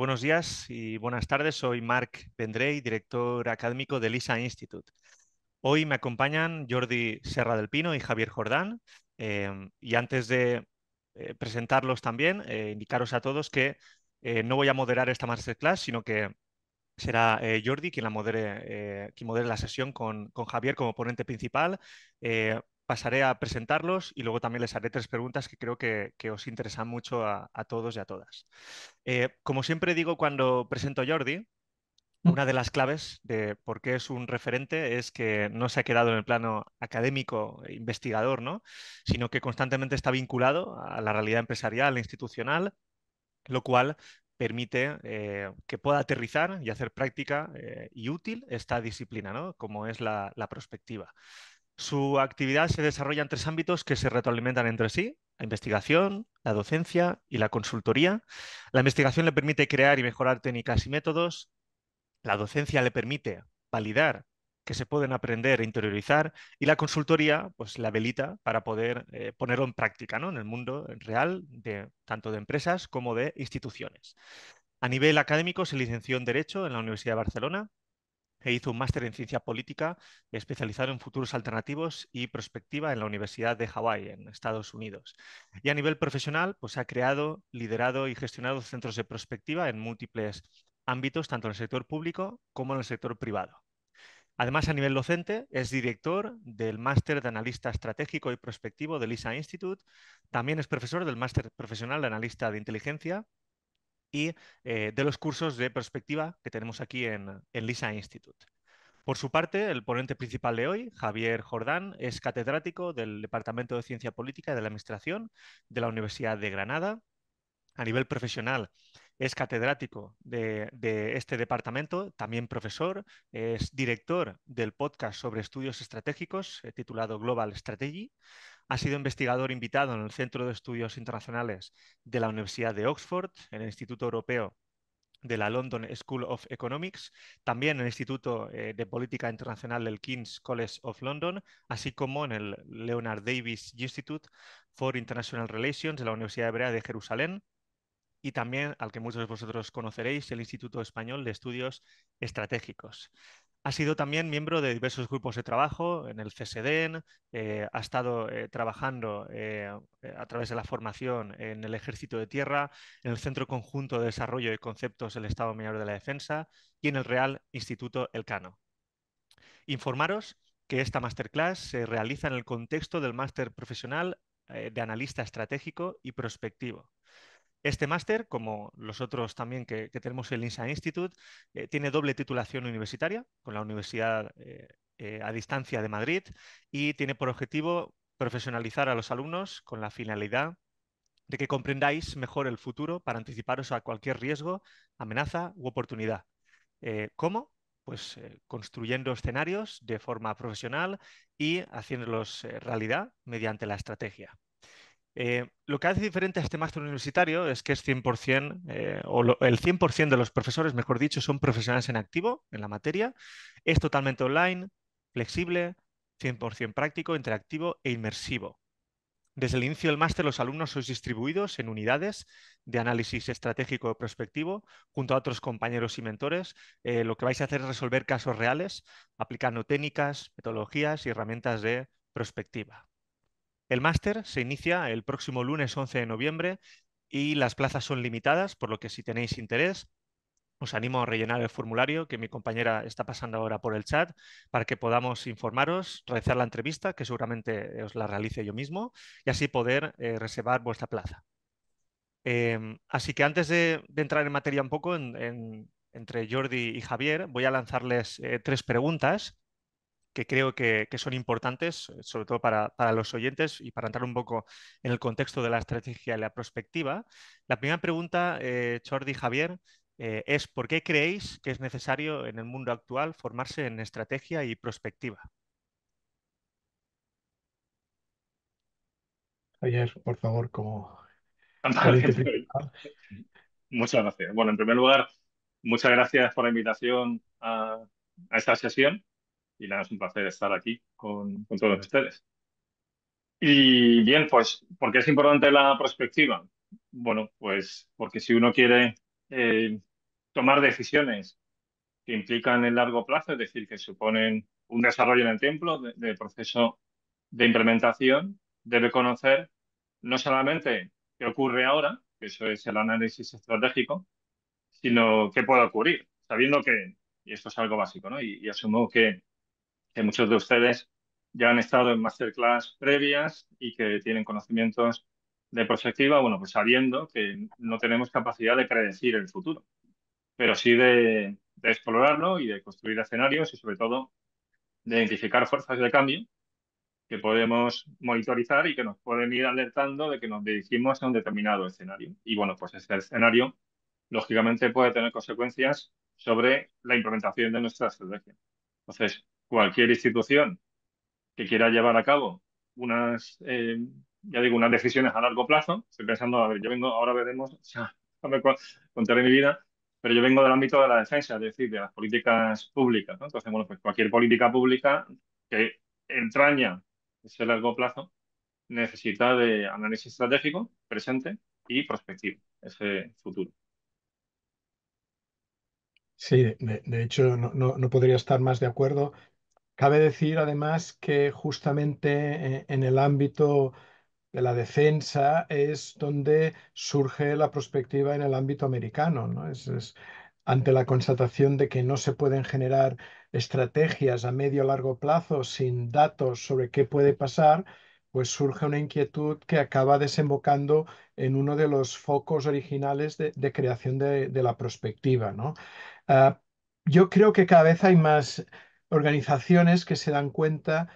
Buenos días y buenas tardes. Soy Marc Vendrell, director académico del LISA Institute. Hoy me acompañan Jordi Serra del Pino y Javier Jordán. Y antes de presentarlos también, indicaros a todos que no voy a moderar esta masterclass, sino que será Jordi quien modere la sesión con Javier como ponente principal. Pasaré a presentarlos y luego también les haré tres preguntas que creo que os interesan mucho a todos y a todas. Como siempre digo cuando presento a Jordi, una de las claves de por qué es un referente es que no se ha quedado en el plano académico e investigador, ¿no? Sino que constantemente está vinculado a la realidad empresarial e institucional, lo cual permite que pueda aterrizar y hacer práctica y útil esta disciplina, ¿no? Como es la prospectiva. Su actividad se desarrolla en tres ámbitos que se retroalimentan entre sí: la investigación, la docencia y la consultoría. La investigación le permite crear y mejorar técnicas y métodos. La docencia le permite validar que se pueden aprender e interiorizar, y la consultoría pues la habilita para poder ponerlo en práctica, ¿no? En el mundo real de tanto de empresas como de instituciones. A nivel académico se licenció en Derecho en la Universidad de Barcelona e hizo un máster en Ciencia Política especializado en futuros alternativos y prospectiva en la Universidad de Hawái, en Estados Unidos. Y a nivel profesional, pues ha creado, liderado y gestionado centros de prospectiva en múltiples ámbitos, tanto en el sector público como en el sector privado. Además, a nivel docente, es director del Máster de Analista Estratégico y Prospectivo del LISA Institute. También es profesor del Máster Profesional de Analista de Inteligencia y de los cursos de perspectiva que tenemos aquí en LISA Institute. Por su parte, el ponente principal de hoy, Javier Jordán, es catedrático del Departamento de Ciencia Política y de la Administración de la Universidad de Granada. A nivel profesional, es catedrático de este departamento, también profesor, es director del podcast sobre estudios estratégicos titulado Global Strategy. Ha sido investigador invitado en el Centro de Estudios Internacionales de la Universidad de Oxford, en el Instituto Europeo de la London School of Economics, también en el Instituto de Política Internacional del King's College of London, así como en el Leonard Davis Institute for International Relations de la Universidad Hebrea de Jerusalén, y también al que muchos de vosotros conoceréis, el Instituto Español de Estudios Estratégicos. Ha sido también miembro de diversos grupos de trabajo en el CSDEN, ha estado trabajando a través de la formación en el Ejército de Tierra, en el Centro Conjunto de Desarrollo de Conceptos del Estado Mayor de la Defensa y en el Real Instituto Elcano. Informaros que esta masterclass se realiza en el contexto del máster profesional de analista estratégico y prospectivo. Este máster, como los otros también que tenemos en el INSA Institute, tiene doble titulación universitaria con la Universidad a Distancia de Madrid, y tiene por objetivo profesionalizar a los alumnos con la finalidad de que comprendáis mejor el futuro para anticiparos a cualquier riesgo, amenaza u oportunidad. ¿Cómo? Pues construyendo escenarios de forma profesional y haciéndolos realidad mediante la estrategia. Lo que hace diferente a este máster universitario es que es 100%, el 100% de los profesores, mejor dicho, son profesionales en activo en la materia. Es totalmente online, flexible, 100% práctico, interactivo e inmersivo. Desde el inicio del máster, los alumnos sois distribuidos en unidades de análisis estratégico prospectivo junto a otros compañeros y mentores. Lo que vais a hacer es resolver casos reales aplicando técnicas, metodologías y herramientas de prospectiva. El máster se inicia el próximo lunes 11 de noviembre y las plazas son limitadas, por lo que si tenéis interés, os animo a rellenar el formulario que mi compañera está pasando ahora por el chat para que podamos informaros, realizar la entrevista, que seguramente os la realice yo mismo, y así poder reservar vuestra plaza. Así que antes de entrar en materia un poco entre Jordi y Javier, voy a lanzarles tres preguntas que creo que son importantes, sobre todo para los oyentes y para entrar un poco en el contexto de la estrategia y la prospectiva. La primera pregunta, Jordi y Javier, es ¿por qué creéis que es necesario en el mundo actual formarse en estrategia y prospectiva? Ayer, por favor, como Vale, ponente principal. muchas gracias. Bueno, en primer lugar, muchas gracias por la invitación a esta sesión y nada, es un placer estar aquí con todos ustedes. Y bien, pues, ¿por qué es importante la perspectiva? Bueno, pues porque si uno quiere tomar decisiones que implican el largo plazo, es decir, que suponen un desarrollo en el tiempo de proceso de implementación, debe conocer no solamente qué ocurre ahora, que eso es el análisis estratégico, sino qué puede ocurrir, sabiendo que, y esto es algo básico, ¿no? Y asumo que muchos de ustedes ya han estado en masterclass previas y que tienen conocimientos de perspectiva, bueno, pues sabiendo que no tenemos capacidad de predecir el futuro, pero sí de explorarlo y de construir escenarios y sobre todo de identificar fuerzas de cambio que podemos monitorizar y que nos pueden ir alertando de que nos dirigimos a un determinado escenario. Y bueno, pues ese escenario, lógicamente, puede tener consecuencias sobre la implementación de nuestra estrategia. Entonces, cualquier institución que quiera llevar a cabo unas, ya digo, unas decisiones a largo plazo, estoy pensando, a ver, yo vengo, ahora veremos, o sea, no me contaré mi vida, pero yo vengo del ámbito de la defensa, es decir, de las políticas públicas, ¿no? Entonces, bueno, pues cualquier política pública que entraña ese largo plazo necesita de análisis estratégico, presente y prospectivo, ese futuro. Sí, de hecho no podría estar más de acuerdo. Cabe decir además que justamente en el ámbito de la defensa es donde surge la perspectiva en el ámbito americano, ¿no? Ante la constatación de que no se pueden generar estrategias a medio o largo plazo sin datos sobre qué puede pasar, pues surge una inquietud que acaba desembocando en uno de los focos originales de creación de la perspectiva, ¿no? Ah, yo creo que cada vez hay más organizaciones que se dan cuenta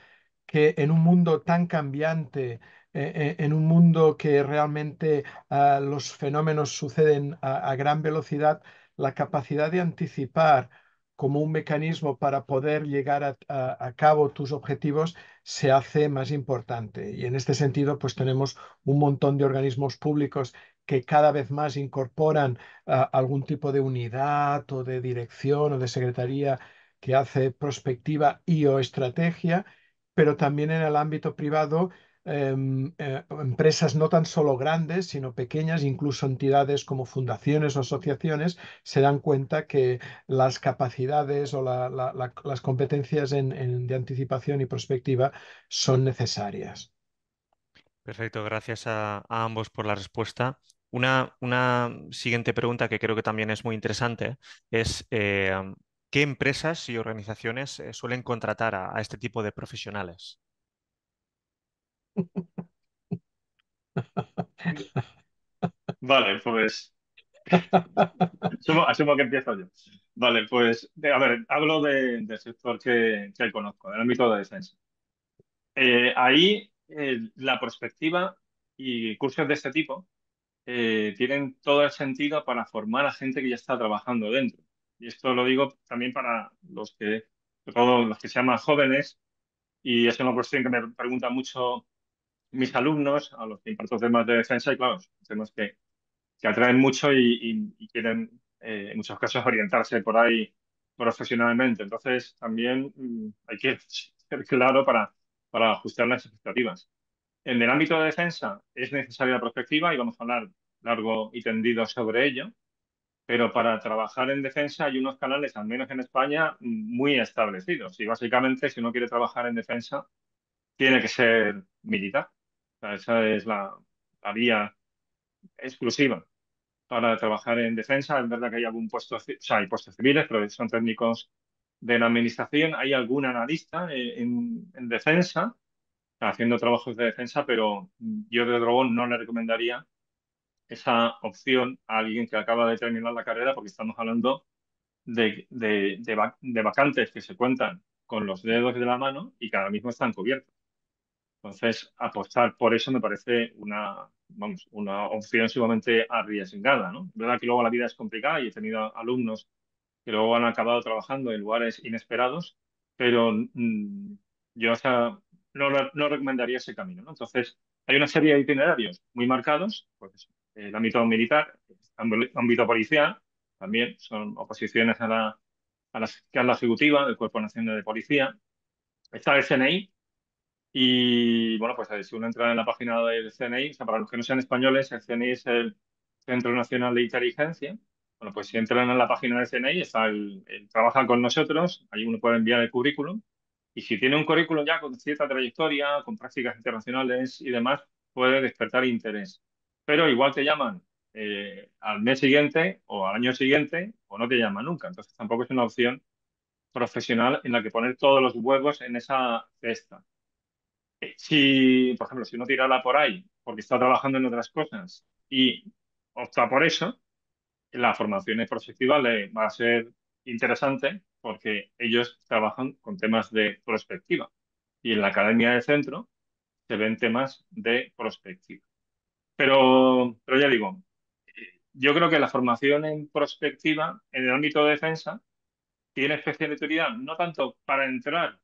que en un mundo tan cambiante, en un mundo que realmente los fenómenos suceden a gran velocidad, la capacidad de anticipar como un mecanismo para poder llegar a cabo tus objetivos se hace más importante. Y en este sentido, pues tenemos un montón de organismos públicos que cada vez más incorporan algún tipo de unidad o de dirección o de secretaría que hace prospectiva y o estrategia, pero también en el ámbito privado, empresas no tan solo grandes, sino pequeñas, incluso entidades como fundaciones o asociaciones, se dan cuenta que las capacidades o las competencias de anticipación y prospectiva son necesarias. Perfecto, gracias a ambos por la respuesta. Una siguiente pregunta que creo que también es muy interesante es ¿qué empresas y organizaciones suelen contratar a este tipo de profesionales? Vale, pues asumo que empiezo yo. Vale, pues a ver, hablo del sector que conozco, del ámbito de defensa. Ahí la perspectiva y cursos de este tipo tienen todo el sentido para formar a gente que ya está trabajando dentro. Y esto lo digo también para todos los que sean más jóvenes, y es una cuestión que me preguntan mucho mis alumnos, a los que imparto temas de defensa, y claro, son temas que atraen mucho y quieren, en muchos casos, orientarse por ahí profesionalmente. Entonces, también hay que ser claro para ajustar las expectativas. En el ámbito de defensa es necesaria la prospectiva y vamos a hablar largo y tendido sobre ello, pero para trabajar en defensa hay unos canales, al menos en España, muy establecidos. Y básicamente, si uno quiere trabajar en defensa, tiene que ser militar. O sea, esa es la vía exclusiva para trabajar en defensa. Es verdad que hay algún puesto, o sea, hay puestos civiles, pero son técnicos de la administración. Hay algún analista en defensa haciendo trabajos de defensa, pero yo desde luego no le recomendaría esa opción a alguien que acaba de terminar la carrera porque estamos hablando de vacantes que se cuentan con los dedos de la mano y que ahora mismo están cubiertos. Entonces, apostar por eso me parece vamos, una opción sumamente arriesgada, ¿no? Es verdad que luego la vida es complicada y he tenido alumnos que luego han acabado trabajando en lugares inesperados, pero yo o sea, no recomendaría ese camino, ¿no? Entonces, hay una serie de itinerarios muy marcados, pues eso, el ámbito militar, el ámbito policial, también son oposiciones a la ejecutiva del Cuerpo Nacional de Policía. Está el CNI, y bueno, pues si uno entra en la página del CNI, o sea, para los que no sean españoles, el CNI es el Centro Nacional de Inteligencia, Bueno, pues si entran en la página del CNI, está trabajan con nosotros, ahí uno puede enviar el currículum, y si tiene un currículum ya con cierta trayectoria, con prácticas internacionales y demás, puede despertar interés. Pero igual te llaman al mes siguiente o al año siguiente, o no te llaman nunca. Entonces tampoco es una opción profesional en la que poner todos los huevos en esa cesta. Si, por ejemplo, si uno tirara por ahí porque está trabajando en otras cosas y opta por eso, la formación en prospectiva le va a ser interesante porque ellos trabajan con temas de prospectiva y en la academia del centro se ven temas de prospectiva. Pero ya digo, yo creo que la formación en prospectiva en el ámbito de defensa tiene especial utilidad no tanto para entrar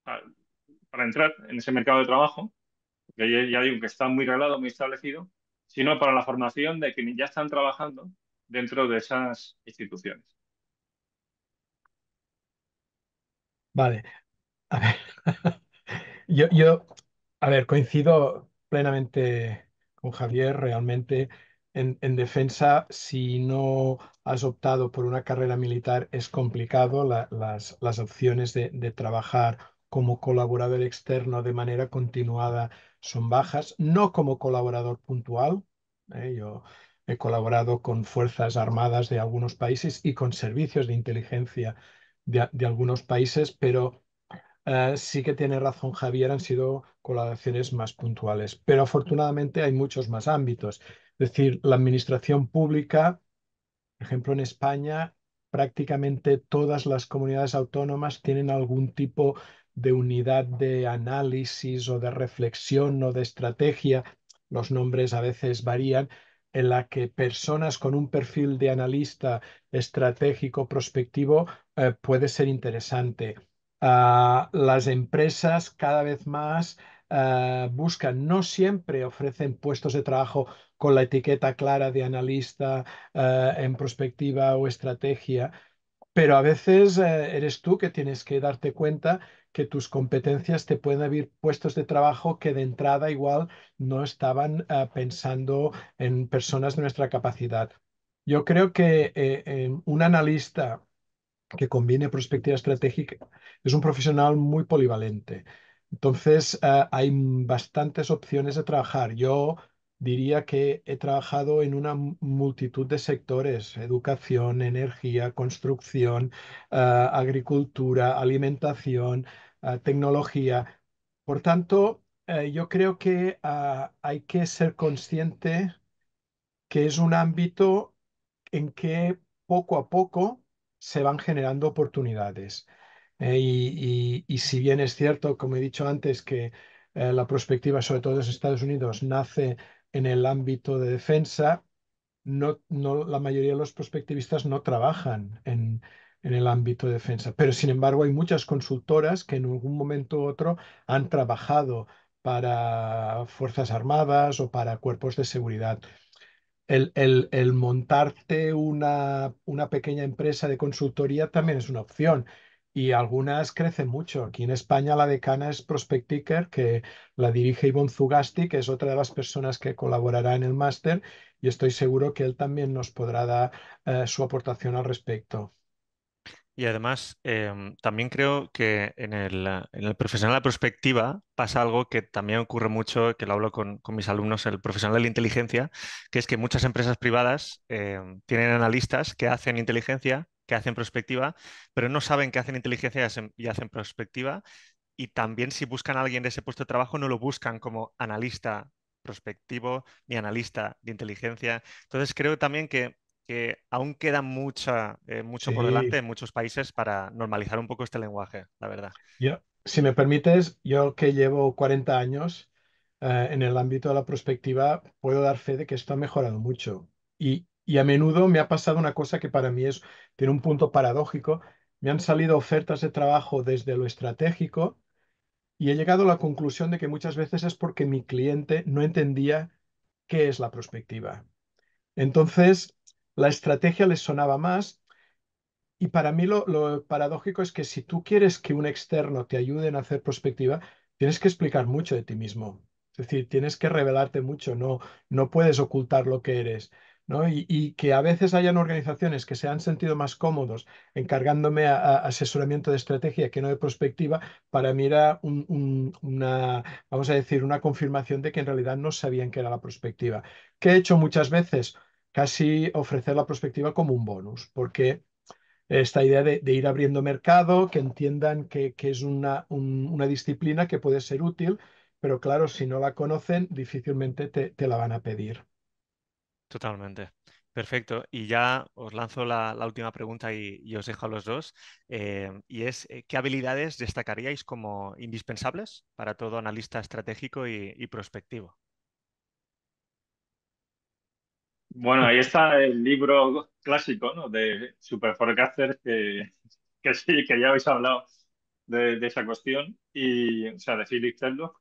pa- para entrar en ese mercado de trabajo, que ya digo que está muy reglado, muy establecido, sino para la formación de quienes ya están trabajando dentro de esas instituciones. Vale, a ver. Yo, a ver, coincido plenamente con Javier. Realmente en defensa, si no has optado por una carrera militar, es complicado. Las opciones de trabajar como colaborador externo de manera continuada son bajas, no como colaborador puntual. Yo he colaborado con fuerzas armadas de algunos países y con servicios de inteligencia de algunos países, pero sí que tiene razón Javier, han sido colaboraciones más puntuales, pero afortunadamente hay muchos más ámbitos. Es decir, la administración pública, por ejemplo, en España, prácticamente todas las comunidades autónomas tienen algún tipo de unidad de análisis o de reflexión o de estrategia, los nombres a veces varían, en la que personas con un perfil de analista estratégico prospectivo puede ser interesante. Las empresas cada vez más buscan, no siempre ofrecen puestos de trabajo con la etiqueta clara de analista en prospectiva o estrategia, pero a veces eres tú que tienes que darte cuenta que tus competencias te pueden abrir puestos de trabajo que de entrada igual no estaban pensando en personas de nuestra capacidad. Yo creo que un analista que combine perspectiva estratégica, es un profesional muy polivalente. Entonces, hay bastantes opciones de trabajar. Yo diría que he trabajado en una multitud de sectores: educación, energía, construcción, agricultura, alimentación, tecnología. Por tanto, yo creo que hay que ser consciente que es un ámbito en que poco a poco se van generando oportunidades. Y si bien es cierto, como he dicho antes, que la prospectiva, sobre todo en los Estados Unidos, nace en el ámbito de defensa, la mayoría de los prospectivistas no trabajan en el ámbito de defensa. Pero sin embargo, hay muchas consultoras que en algún momento u otro han trabajado para Fuerzas Armadas o para cuerpos de seguridad. El montarte una pequeña empresa de consultoría también es una opción, y algunas crecen mucho. Aquí en España la decana es Prospectiker, que la dirige Ivonne Zugasti, que es otra de las personas que colaborará en el máster, y estoy seguro que él también nos podrá dar su aportación al respecto. Y además, también creo que en el profesional de la prospectiva pasa algo que también ocurre mucho, que lo hablo con mis alumnos, el profesional de la inteligencia, que es que muchas empresas privadas tienen analistas que hacen inteligencia, que hacen prospectiva, pero no saben que hacen inteligencia y hacen prospectiva. Y también si buscan a alguien de ese puesto de trabajo, no lo buscan como analista prospectivo ni analista de inteligencia. Entonces creo también que aún queda mucho por delante Sí, en muchos países para normalizar un poco este lenguaje, la verdad. si me permites, yo que llevo 40 años en el ámbito de la prospectiva, puedo dar fe de que esto ha mejorado mucho. Y a menudo me ha pasado una cosa que para mí tiene un punto paradójico. Me han salido ofertas de trabajo desde lo estratégico y he llegado a la conclusión de que muchas veces es porque mi cliente no entendía qué es la prospectiva. Entonces, la estrategia les sonaba más, y para mí lo paradójico es que si tú quieres que un externo te ayude en hacer prospectiva, tienes que explicar mucho de ti mismo. Es decir, tienes que revelarte mucho, no puedes ocultar lo que eres. ¿no? Y que a veces hayan organizaciones que se han sentido más cómodos encargándome a asesoramiento de estrategia que no de prospectiva, para mí era una, vamos a decir, una confirmación de que en realidad no sabían qué era la prospectiva. Que he hecho muchas veces, casi ofrecer la prospectiva como un bonus, porque esta idea de ir abriendo mercado, que entiendan que es una disciplina que puede ser útil, pero claro, si no la conocen, difícilmente te la van a pedir. Totalmente. Perfecto. Y ya os lanzo la última pregunta y os dejo a los dos. Y es, ¿qué habilidades destacaríais como indispensables para todo analista estratégico y prospectivo? Bueno, ahí está el libro clásico, ¿no? De Superforecasters, que sí, que ya habéis hablado de esa cuestión, y, o sea, de Philip Tetlock,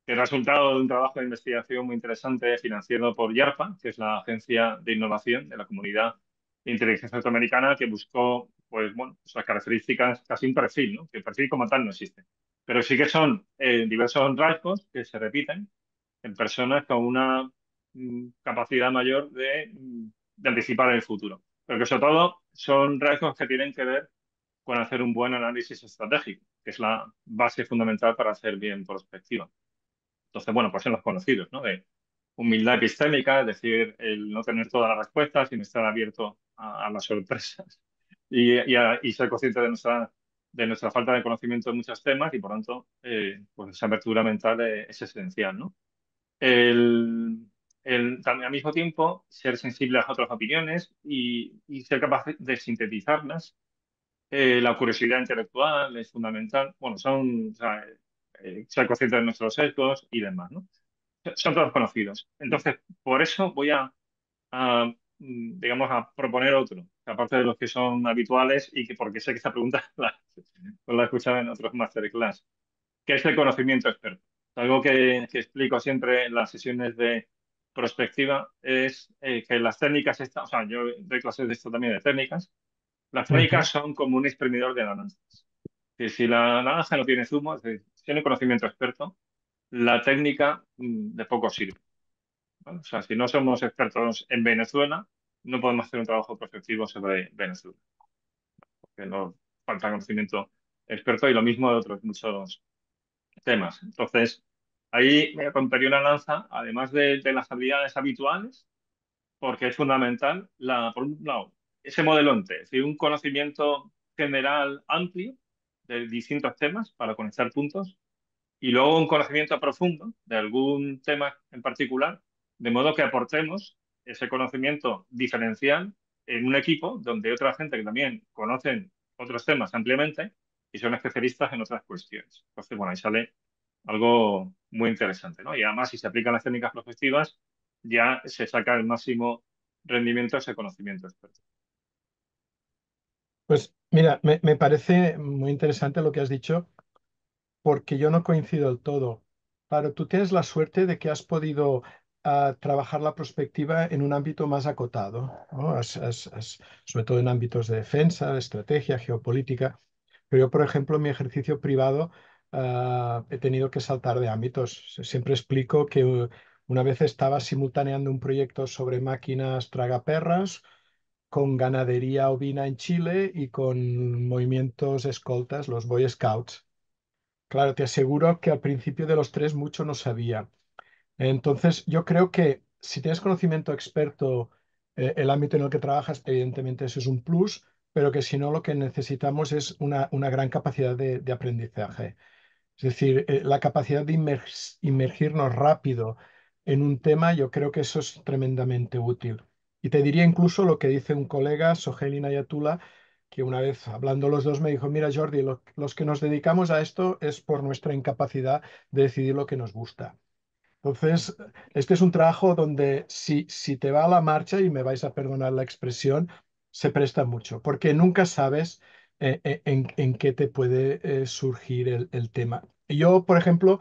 que es resultado de un trabajo de investigación muy interesante financiado por YARPA, que es la agencia de innovación de la Comunidad de Inteligencia Norteamericana, que buscó, pues, bueno, pues las características, casi un perfil, ¿no? Que el perfil como tal no existe. Pero sí que son diversos rasgos que se repiten en personas con una capacidad mayor de anticipar el futuro. Pero que sobre todo son rasgos que tienen que ver con hacer un buen análisis estratégico, que es la base fundamental para hacer bien prospectiva. Entonces, bueno, pues son los conocidos, ¿no? De humildad epistémica, es decir, el no tener todas las respuestas, sino estar abierto a las sorpresas y ser consciente de nuestra falta de conocimiento en muchos temas y, por tanto, pues esa apertura mental es esencial, ¿no? El, también al mismo tiempo ser sensible a las otras opiniones y ser capaz de sintetizarlas. La curiosidad intelectual es fundamental. Bueno, son, o sea, ser consciente de nuestros sesgos y demás, ¿no? Son todos conocidos. Entonces, por eso voy digamos, a proponer otro, aparte de los que son habituales y que porque sé que esta pregunta la he escuchado en otros masterclass, que es el conocimiento experto. Algo que explico siempre en las sesiones de prospectiva es que las técnicas, o sea, yo doy clases de esto también de técnicas, las técnicas Ujú. son como un exprimidor de naranjas. Que si la naranja no tiene zumo, es decir, si tiene conocimiento experto, la técnica de poco sirve, ¿vale? O sea, si no somos expertos en Venezuela, no podemos hacer un trabajo prospectivo sobre Venezuela, porque nos falta conocimiento experto y lo mismo de otros muchos temas. Entonces, ahí me rompería una lanza, además de las habilidades habituales, porque es fundamental, por un lado, ese modelo ente, es decir, un conocimiento general amplio de distintos temas para conectar puntos y luego un conocimiento profundo de algún tema en particular, de modo que aportemos ese conocimiento diferencial en un equipo donde hay otra gente que también conocen otros temas ampliamente y son especialistas en otras cuestiones. Entonces, bueno, ahí sale algo muy interesante, ¿no? Y además, si se aplican las técnicas prospectivas, ya se saca el máximo rendimiento de ese conocimiento experto. Pues mira, me parece muy interesante lo que has dicho, porque yo no coincido del todo. Claro, tú tienes la suerte de que has podido trabajar la prospectiva en un ámbito más acotado, ¿no? Sobre todo en ámbitos de defensa, de estrategia, geopolítica. Pero yo, por ejemplo, en mi ejercicio privado he tenido que saltar de ámbitos. Siempre explico que una vez estaba simultaneando un proyecto sobre máquinas tragaperras con ganadería ovina en Chile y con movimientos escoltas, los Boy Scouts. Claro, te aseguro que al principio de los tres mucho no sabía. Entonces, yo creo que si tienes conocimiento experto, el ámbito en el que trabajas, evidentemente eso es un plus, pero que si no, lo que necesitamos es una gran capacidad de aprendizaje. Es decir, la capacidad de inmergirnos rápido en un tema, yo creo que eso es tremendamente útil. Y te diría incluso lo que dice un colega, Sohail Ayatullah, que una vez hablando los dos me dijo, mira Jordi, los que nos dedicamos a esto es por nuestra incapacidad de decidir lo que nos gusta. Entonces, este es un trabajo donde si te va a la marcha, y me vais a perdonar la expresión, se presta mucho, porque nunca sabes en qué te puede surgir el tema. Yo, por ejemplo,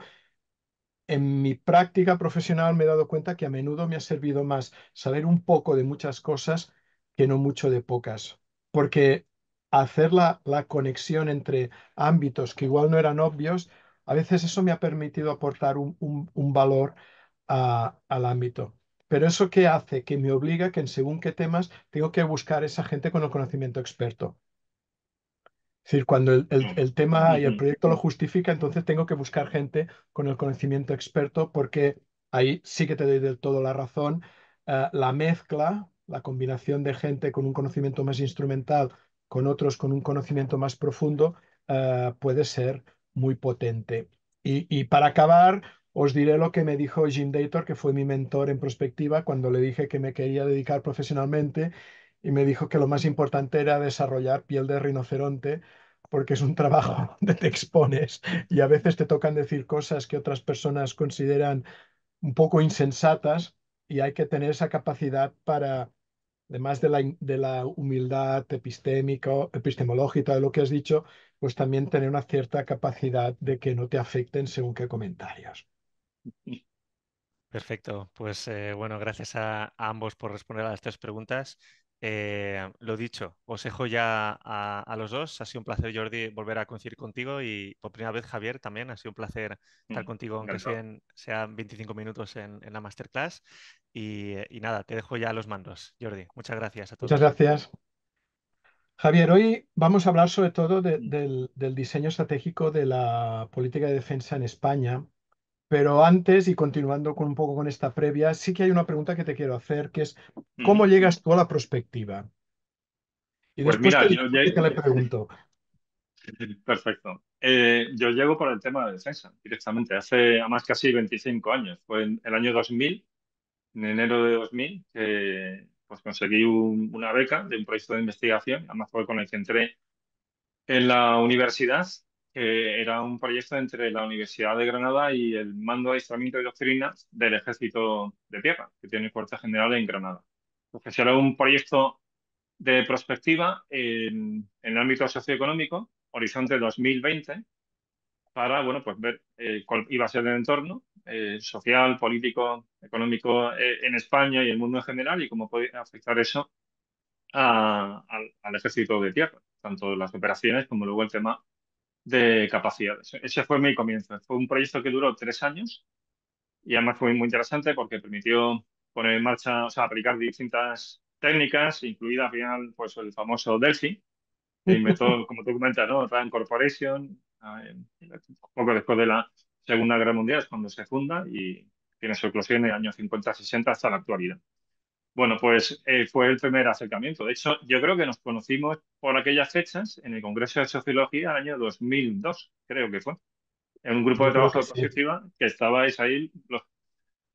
en mi práctica profesional me he dado cuenta que a menudo me ha servido más saber un poco de muchas cosas que no mucho de pocas, porque hacer la conexión entre ámbitos que igual no eran obvios, a veces eso me ha permitido aportar un valor al ámbito. Pero ¿eso qué hace? Que me obliga que en según qué temas tengo que buscar esa gente con el conocimiento experto. Es decir, cuando el tema y el Ujú. proyecto lo justifica, entonces tengo que buscar gente con el conocimiento experto porque ahí sí que te doy del todo la razón. La mezcla, la combinación de gente con un conocimiento más instrumental con otros con un conocimiento más profundo, puede ser muy potente. Y para acabar, os diré lo que me dijo Jim Dator, que fue mi mentor en prospectiva, cuando le dije que me quería dedicar profesionalmente y me dijo que lo más importante era desarrollar piel de rinoceronte porque es un trabajo donde te expones y a veces te tocan decir cosas que otras personas consideran un poco insensatas y hay que tener esa capacidad para, además de la humildad epistemológica de lo que has dicho, pues también tener una cierta capacidad de que no te afecten según qué comentarios. Perfecto. Pues bueno, gracias a ambos por responder a las tres preguntas. Lo dicho, os dejo ya a los dos. Ha sido un placer, Jordi, volver a coincidir contigo y por primera vez, Javier, también ha sido un placer estar contigo, aunque Encantado. sean 25 minutos en la masterclass. Y nada, te dejo ya a los mandos, Jordi. Muchas gracias a Muchas todos. gracias. Javier, hoy vamos a hablar sobre todo del diseño estratégico de la política de defensa en España. Pero antes, y continuando con un poco con esta previa, sí que hay una pregunta que te quiero hacer, que es, ¿cómo Ujú. llegas tú a la prospectiva? Y Pues después te mira, digo que le pregunto. perfecto. Yo llego por el tema de defensa directamente. Hace además casi 25 años. Fue en el año 2000, en enero de 2000, que pues conseguí una beca de un proyecto de investigación. Además fue con el que entré en la universidad, que era un proyecto entre la Universidad de Granada y el Mando de Adiestramiento y Doctrina del Ejército de Tierra, que tiene cuartel general en Granada. Entonces era un proyecto de prospectiva en el ámbito socioeconómico, Horizonte 2020, para bueno, pues ver cuál iba a ser el entorno social, político, económico en España y el mundo en general y cómo puede afectar eso al ejército de tierra, tanto las operaciones como luego el tema de capacidades. Ese fue mi comienzo. Fue un proyecto que duró 3 años y además fue muy interesante porque permitió poner en marcha, o sea, aplicar distintas técnicas, incluida al final pues el famoso Delphi, que inventó, como tú comentas, ¿no? Rand Corporation, un poco después de la Segunda Guerra Mundial, es cuando se funda y tiene su eclosión en el año 50-60 hasta la actualidad. Bueno, pues fue el primer acercamiento. De hecho, yo creo que nos conocimos por aquellas fechas en el Congreso de Sociología del año 2002, creo que fue, en un grupo de Yo creo trabajo que de sí. prospectiva que estabais ahí,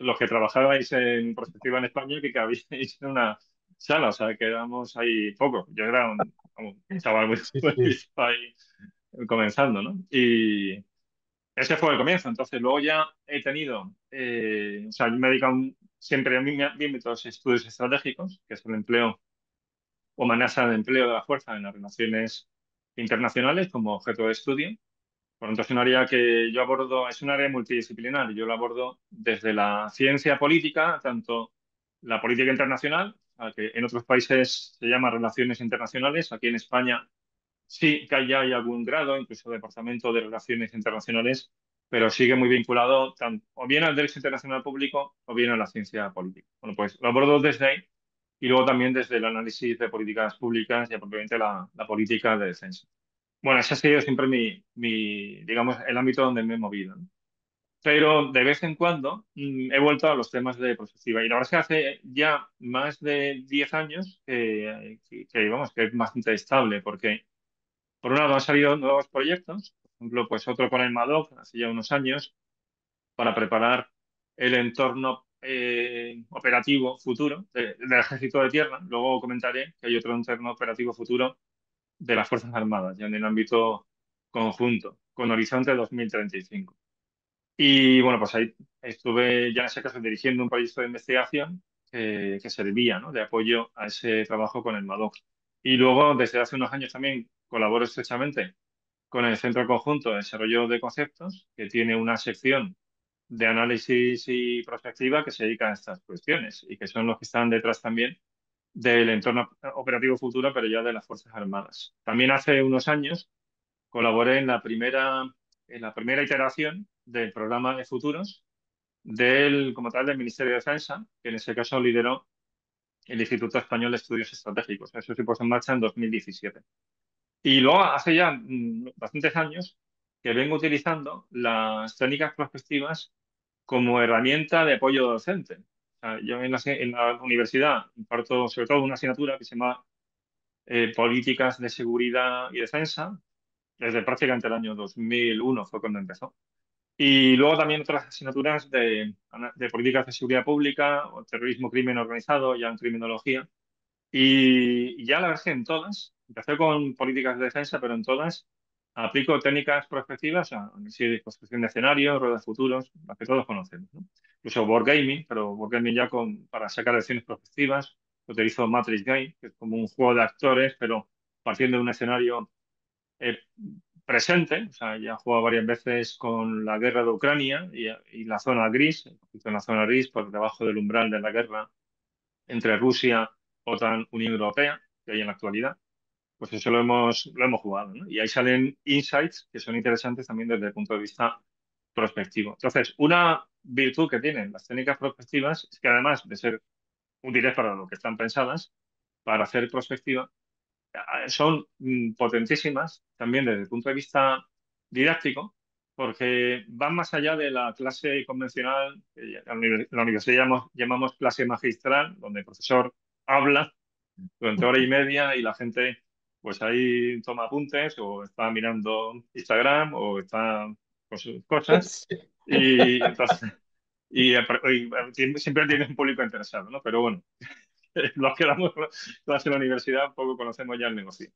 los que trabajabais en prospectiva en España, que cabíais en una sala, o sea, que éramos ahí pocos. Yo era un chaval muy Sí, joven y sí. estaba ahí comenzando, ¿no? Y ese fue el comienzo. Entonces, luego ya he tenido, o sea, yo me he dedicado siempre a mí ámbitos estudios estratégicos, que es el empleo o amenaza de empleo de la fuerza en las relaciones internacionales como objeto de estudio. Por lo tanto, es un área que yo abordo, es un área multidisciplinar. Yo lo abordo desde la ciencia política, tanto la política internacional, a que en otros países se llama relaciones internacionales, aquí en España sí que ya hay algún grado, incluso departamento de relaciones internacionales, pero sigue muy vinculado o bien al derecho internacional público o bien a la ciencia política. Bueno, pues lo abordo desde ahí y luego también desde el análisis de políticas públicas y propiamente la política de defensa. Bueno, ese ha sido siempre digamos, el ámbito donde me he movido, ¿no? Pero de vez en cuando he vuelto a los temas de prospectiva. Y la verdad es que hace ya más de 10 años vamos, que es bastante estable, porque por un lado han salido nuevos proyectos, por ejemplo, pues otro con el MADOC hace ya unos años, para preparar el entorno operativo futuro del Ejército de Tierra. Luego comentaré que hay otro entorno operativo futuro de las Fuerzas Armadas, ya en el ámbito conjunto, con Horizonte 2035. Y bueno, pues ahí estuve ya en ese caso dirigiendo un proyecto de investigación que servía, ¿no?, de apoyo a ese trabajo con el MADOC. Y luego, desde hace unos años también colaboro estrechamente con el Centro Conjunto de Desarrollo de Conceptos, que tiene una sección de análisis y prospectiva que se dedica a estas cuestiones y que son los que están detrás también del entorno operativo futuro, pero ya de las Fuerzas Armadas. También hace unos años colaboré en la primera iteración del programa de futuros como tal, del Ministerio de Defensa, que en ese caso lideró el Instituto Español de Estudios Estratégicos. Eso se puso en marcha en 2017. Y luego, hace ya bastantes años, que vengo utilizando las técnicas prospectivas como herramienta de apoyo docente. O sea, yo en la universidad imparto sobre todo una asignatura que se llama Políticas de Seguridad y Defensa, desde prácticamente el año 2001 fue cuando empezó. Y luego también otras asignaturas de políticas de seguridad pública, o terrorismo, crimen organizado, ya en criminología. Y ya la verdad es que en todas, empecé con políticas de defensa, pero en todas aplico técnicas prospectivas, análisis de construcción de escenarios, ruedas de futuros, las que todos conocemos, ¿no? Incluso wargaming, pero wargaming ya para sacar acciones prospectivas. Utilizo Matrix Game, que es como un juego de actores, pero partiendo de un escenario eh, presente. O sea, ya he jugado varias veces con la guerra de Ucrania y la zona gris, en la zona gris por debajo del umbral de la guerra entre Rusia, OTAN, Unión Europea, que hay en la actualidad. Pues eso lo hemos jugado, ¿no? Y ahí salen insights que son interesantes también desde el punto de vista prospectivo. Entonces, una virtud que tienen las técnicas prospectivas es que además de ser útiles para lo que están pensadas, para hacer prospectiva, son potentísimas también desde el punto de vista didáctico, porque van más allá de la clase convencional, que la universidad llamamos clase magistral, donde el profesor habla durante hora y media y la gente pues ahí toma apuntes o está mirando Instagram o está con sus cosas Sí. y entonces siempre tiene un público interesado, ¿no? Pero bueno, los que damos clase en la universidad poco conocemos ya el negocio.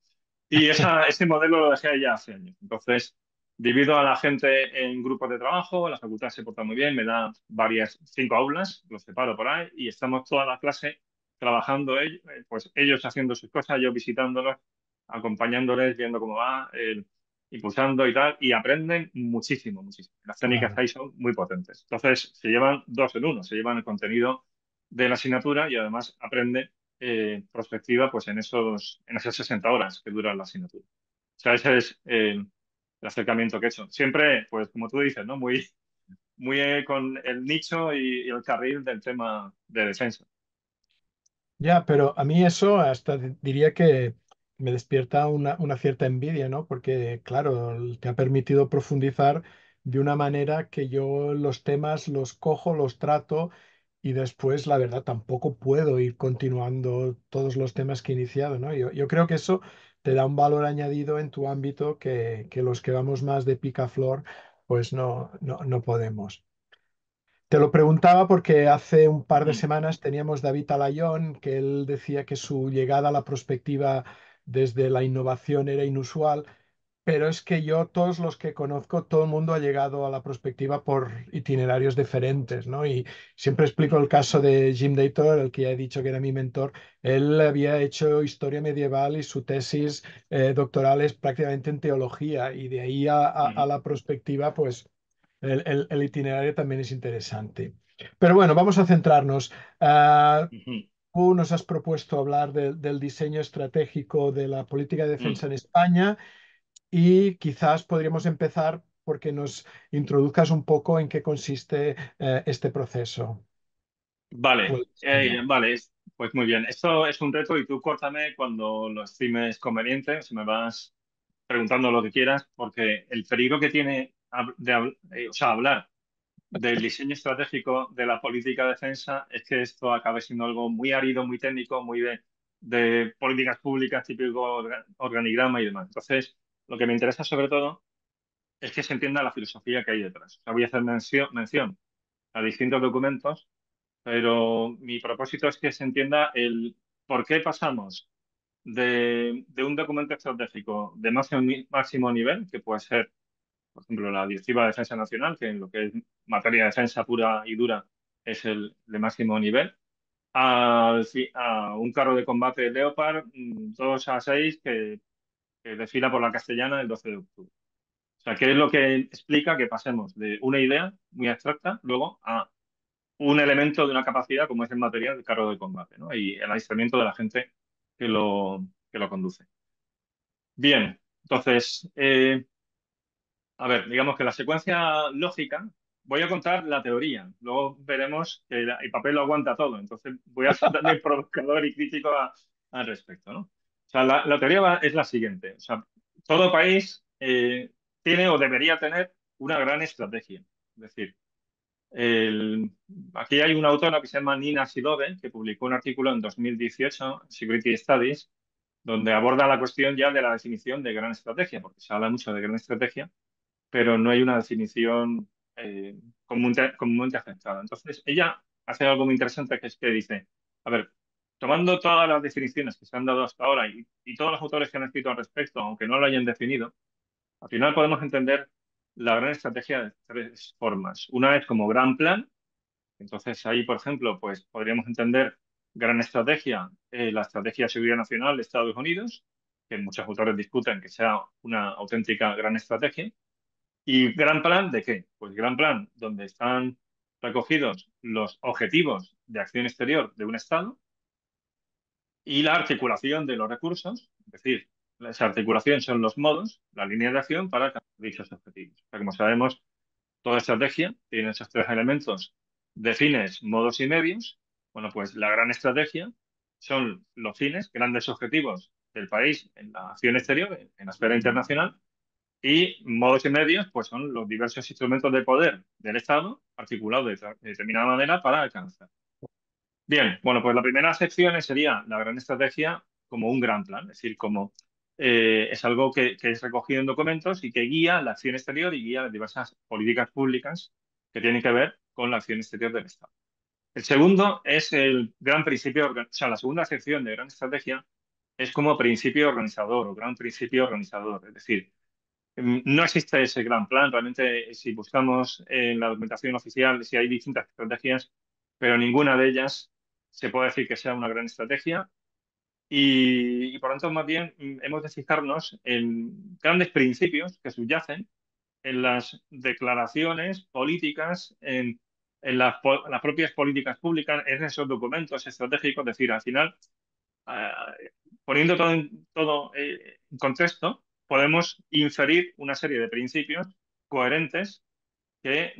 Y ese modelo lo dejé ya hace años. Entonces, divido a la gente en grupos de trabajo, la facultad se porta muy bien, me da 5 aulas, los separo por ahí y estamos toda la clase trabajando, pues ellos haciendo sus cosas, yo visitándolos, acompañándoles, viendo cómo va, impulsando y tal, y aprenden muchísimo, muchísimo. Las técnicas Claro. ahí son muy potentes. Entonces, se llevan dos en uno, se llevan el contenido de la asignatura y además aprende prospectiva pues en esas 60 horas que dura la asignatura. O sea, ese es el acercamiento que he hecho. Siempre, pues como tú dices, ¿no? Muy con el nicho y el carril del tema de defensa. Ya, pero a mí eso hasta diría que me despierta una cierta envidia, ¿no? Porque, claro, te ha permitido profundizar de una manera que yo los temas los cojo, los trato y después, la verdad, tampoco puedo ir continuando todos los temas que he iniciado, ¿no? Yo creo que eso te da un valor añadido en tu ámbito que los que vamos más de picaflor, pues no podemos. Te lo preguntaba porque hace un par de Ujú, semanas teníamos David Alayón, que él decía que su llegada a la prospectiva desde la innovación era inusual, pero es que yo, todos los que conozco, todo el mundo ha llegado a la prospectiva por itinerarios diferentes, ¿no? Y siempre explico el caso de Jim Dator, el que ya he dicho que era mi mentor. Él había hecho historia medieval y su tesis doctoral es prácticamente en teología, y de ahí a ujú, la prospectiva, pues el itinerario también es interesante. Pero bueno, vamos a centrarnos. ujú, Tú nos has propuesto hablar del diseño estratégico de la política de ujú. defensa en España y quizás podríamos empezar porque nos introduzcas un poco en qué consiste este proceso o Vale, el diseño. vale, pues muy bien. Esto es un reto y tú córtame cuando lo estimes conveniente, si me vas preguntando lo que quieras, porque el peligro que tiene o sea, hablar del diseño estratégico de la política de defensa es que esto acabe siendo algo muy árido, muy técnico, muy de políticas públicas, típico organigrama y demás. Entonces, lo que me interesa sobre todo es que se entienda la filosofía que hay detrás. O sea, voy a hacer mención a distintos documentos, pero mi propósito es que se entienda el por qué pasamos de un documento estratégico de máximo nivel, que puede ser por ejemplo, la Directiva de Defensa Nacional, que en lo que es materia de defensa pura y dura es el de máximo nivel, a un carro de combate Leopard 2A6 que desfila por la Castellana el 12 de octubre. O sea, ¿qué es lo que explica que pasemos de una idea muy abstracta luego a un elemento de una capacidad como es el material del carro de combate, ¿no? Y el adiestramiento de la gente que lo conduce. Bien, entonces, a ver, digamos que la secuencia lógica voy a contar la teoría. Luego veremos que el papel lo aguanta todo. Entonces voy a ser también provocador y crítico al respecto, ¿no? O sea, la teoría es la siguiente. O sea, todo país tiene o debería tener una gran estrategia. Es decir, el- aquí hay una autora que se llama Nina Sidove, que publicó un artículo en 2018, Security Studies, donde aborda la cuestión ya de la definición de gran estrategia, porque se habla mucho de gran estrategia, pero no hay una definición comúnmente aceptada. Entonces, ella hace algo muy interesante, que es que dice, a ver, tomando todas las definiciones que se han dado hasta ahora y todos los autores que han escrito al respecto, aunque no lo hayan definido, al final podemos entender la gran estrategia de tres formas. Una es como gran plan. Entonces, ahí, por ejemplo, pues podríamos entender gran estrategia, la estrategia de seguridad nacional de Estados Unidos, que muchos autores discuten que sea una auténtica gran estrategia. ¿Y gran plan de qué? Pues gran plan donde están recogidos los objetivos de acción exterior de un Estado y la articulación de los recursos, es decir, esa articulación son los modos, la línea de acción para alcanzar dichos objetivos. O sea, como sabemos, toda estrategia tiene esos tres elementos de fines, modos y medios. Bueno, pues la gran estrategia son los fines, grandes objetivos del país en la acción exterior, en la esfera internacional, y modos y medios, pues son los diversos instrumentos de poder del Estado articulados de determinada manera para alcanzar. Bien, bueno, pues la primera sección sería la gran estrategia como un gran plan, es decir, como es algo que es recogido en documentos y que guía la acción exterior y guía las diversas políticas públicas que tienen que ver con la acción exterior del Estado. El segundo es el gran principio, o sea, la segunda sección de gran estrategia es como principio organizador o gran principio organizador, es decir, no existe ese gran plan. Realmente, si buscamos en la documentación oficial, si hay distintas estrategias, pero ninguna de ellas se puede decir que sea una gran estrategia. Y por lo tanto, más bien, hemos de fijarnos en grandes principios que subyacen en las declaraciones políticas, en las propias políticas públicas, en esos documentos estratégicos. Es decir, al final, ah, poniendo todo en contexto, podemos inferir una serie de principios coherentes que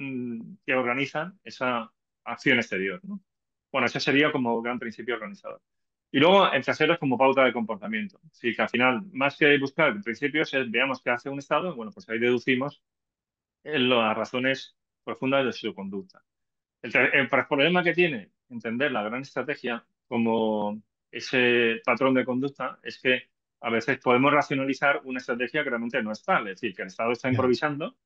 organizan esa acción exterior, ¿no? Bueno, ese sería como gran principio organizador. Y luego, el tercero es como pauta de comportamiento. Sí, que al final, más que buscar principios, veamos qué hace un Estado. Bueno, pues ahí deducimos las razones profundas de su conducta. El problema que tiene entender la gran estrategia como ese patrón de conducta es que a veces podemos racionalizar una estrategia que realmente no es tal, es decir, que el Estado está Ya, improvisando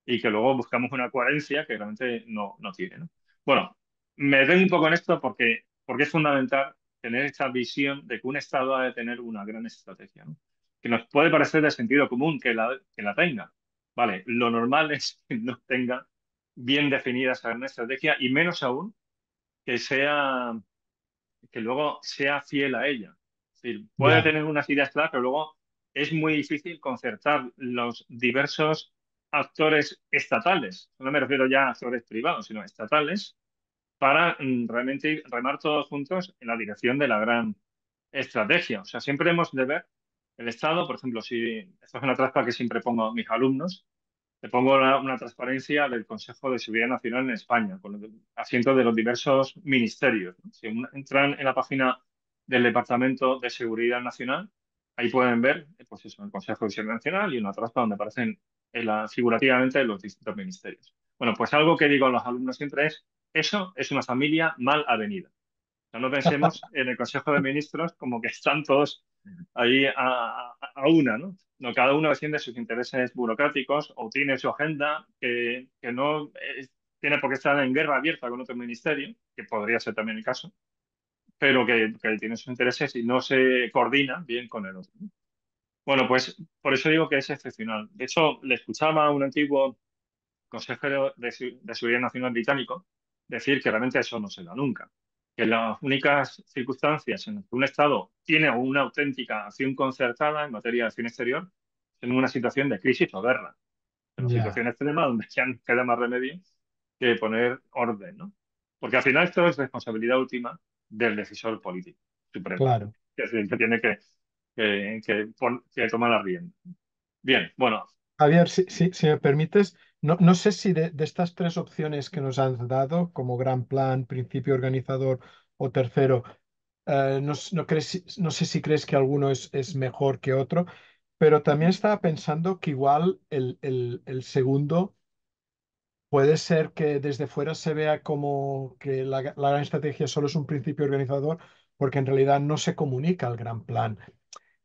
y que luego buscamos una coherencia que realmente no tiene, ¿no? Bueno, me detengo un poco en esto porque es fundamental tener esta visión de que un Estado ha de tener una gran estrategia, ¿no? Que nos puede parecer de sentido común que la tenga. Vale, lo normal es que no tenga bien definida esa gran estrategia y menos aún que que luego sea fiel a ella. Es decir, puede ya, tener unas ideas claras, pero luego es muy difícil concertar los diversos actores estatales, no me refiero ya a actores privados, sino estatales, para realmente remar todos juntos en la dirección de la gran estrategia. O sea, siempre hemos de ver el Estado, por ejemplo, si esto es una trampa que siempre pongo a mis alumnos, te pongo una transparencia del Consejo de Seguridad Nacional en España, con los asientos de los diversos ministerios, ¿no? Si entran en la página del Departamento de Seguridad Nacional, ahí pueden ver, pues eso, el Consejo de Seguridad Nacional y una trazpa donde aparecen figurativamente los distintos ministerios. Bueno, pues algo que digo a los alumnos siempre es, eso es una familia mal avenida. O sea, no pensemos en el Consejo de Ministros como que están todos ahí a una, ¿no? No, cada uno defiende sus intereses burocráticos o tiene su agenda que no tiene por qué estar en guerra abierta con otro ministerio, que podría ser también el caso, pero que tiene sus intereses y no se coordina bien con el otro, ¿no? Bueno, pues por eso digo que es excepcional. De hecho, le escuchaba a un antiguo consejero de Seguridad Nacional británico decir que realmente eso no se da nunca. Que las únicas circunstancias en las que un Estado tiene una auténtica acción concertada en materia de acción exterior es en una situación de crisis o guerra. En una ya, situación extrema donde ya no queda más remedio que poner orden, ¿no? Porque al final esto es responsabilidad última del decisor político supremo, claro. que es el que tiene que tomar la rienda. Bien, bueno. Javier, si me permites, no sé si de estas tres opciones que nos has dado, como gran plan, principio organizador o tercero, no sé si crees que alguno es mejor que otro, pero también estaba pensando que igual el segundo puede ser que desde fuera se vea como que la gran estrategia solo es un principio organizador, porque en realidad no se comunica el gran plan.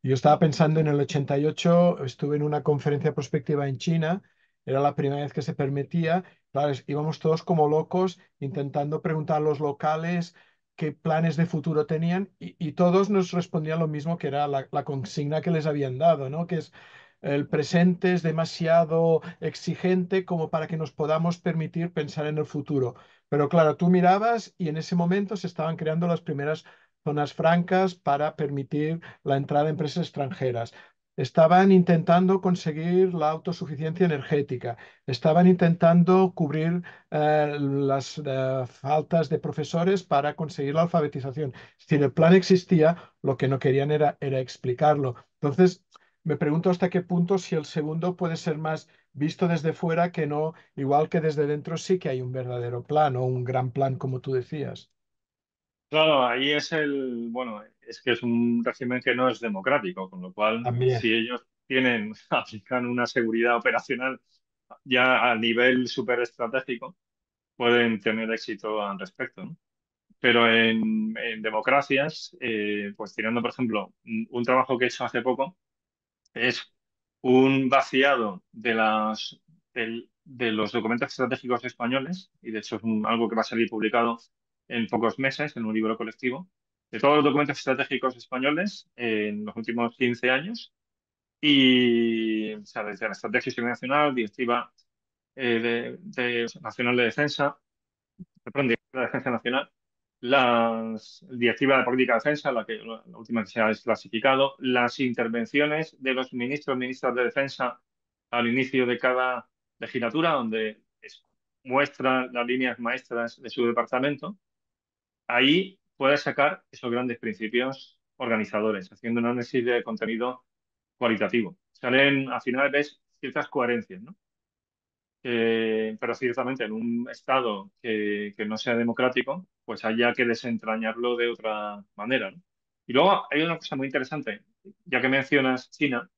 Yo estaba pensando en el 88, estuve en una conferencia prospectiva en China, era la primera vez que se permitía, claro, íbamos todos como locos intentando preguntar a los locales qué planes de futuro tenían y todos nos respondían lo mismo que era la consigna que les habían dado, ¿no? Que es el presente es demasiado exigente como para que nos podamos permitir pensar en el futuro. Pero claro, tú mirabas y en ese momento se estaban creando las primeras zonas francas para permitir la entrada de empresas extranjeras. Estaban intentando conseguir la autosuficiencia energética, estaban intentando cubrir las faltas de profesores para conseguir la alfabetización. Si el plan existía, lo que no querían era explicarlo. Entonces, me pregunto hasta qué punto si el segundo puede ser más visto desde fuera que no, igual que desde dentro sí que hay un verdadero plan o un gran plan, como tú decías. Claro, ahí bueno, es que es un régimen que no es democrático, con lo cual, También. si ellos aplican una seguridad operacional ya a nivel súper estratégico, pueden tener éxito al respecto, ¿no? Pero en democracias, pues tirando, por ejemplo, un trabajo que he hecho hace poco, es un vaciado de los documentos estratégicos españoles, y de hecho es algo que va a salir publicado en pocos meses en un libro colectivo, de todos los documentos estratégicos españoles en los últimos 15 años, y o sea, desde la Estrategia de Seguridad Nacional, Directiva Nacional de Defensa, perdón, Directiva de Defensa Nacional, las directivas de política de defensa, la última que se ha desclasificado, las intervenciones de los ministros de defensa al inicio de cada legislatura, donde muestra las líneas maestras de su departamento, ahí puede sacar esos grandes principios organizadores, haciendo un análisis de contenido cualitativo. Salen, al final ves ciertas coherencias, ¿no? Pero ciertamente en un Estado que no sea democrático, pues haya que desentrañarlo de otra manera, ¿no? Y luego hay una cosa muy interesante, ya que mencionas China,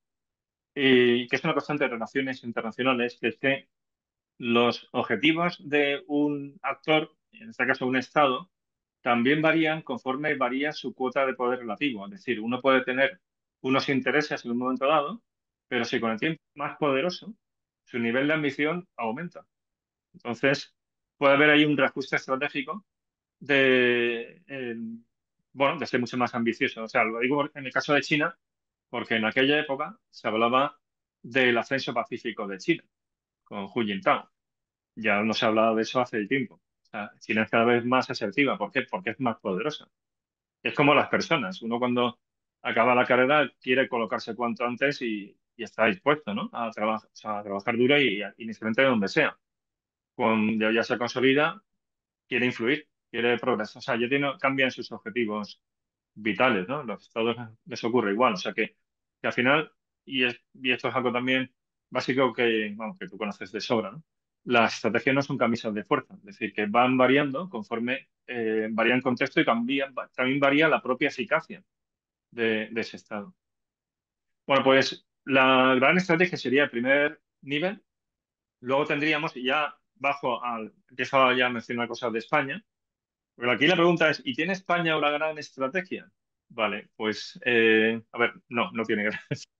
que es una constante de relaciones internacionales, que es que los objetivos de un actor, en este caso un Estado, también varían conforme varía su cuota de poder relativo. Es decir, uno puede tener unos intereses en un momento dado, pero si con el tiempo es más poderoso, su nivel de ambición aumenta. Entonces, puede haber ahí un reajuste estratégico de bueno, de ser mucho más ambicioso. O sea, lo digo en el caso de China, porque en aquella época se hablaba del ascenso pacífico de China, con Hu Jintao. Ya no se ha hablado de eso hace tiempo. O sea, China es cada vez más asertiva. ¿Por qué? Porque es más poderosa. Es como las personas. Uno cuando acaba la carrera quiere colocarse cuanto antes y está dispuesto, ¿no? A trabajar duro y inicialmente de donde sea. Cuando ya se consolida, quiere influir, quiere progresar. O sea, cambian sus objetivos vitales, ¿no? Los estados les ocurre igual. O sea que al final, y esto es algo también básico que, vamos, que tú conoces de sobra, ¿no? Las estrategias no son camisas de fuerza, es decir, que van variando conforme varía el contexto y también varía la propia eficacia de ese estado. Bueno, pues la gran estrategia sería el primer nivel. Luego tendríamos, y ya empiezo ya a mencionar cosas de España. Pero aquí la pregunta es, ¿y tiene España una gran estrategia? Vale, pues, a ver, no tiene gran estrategia.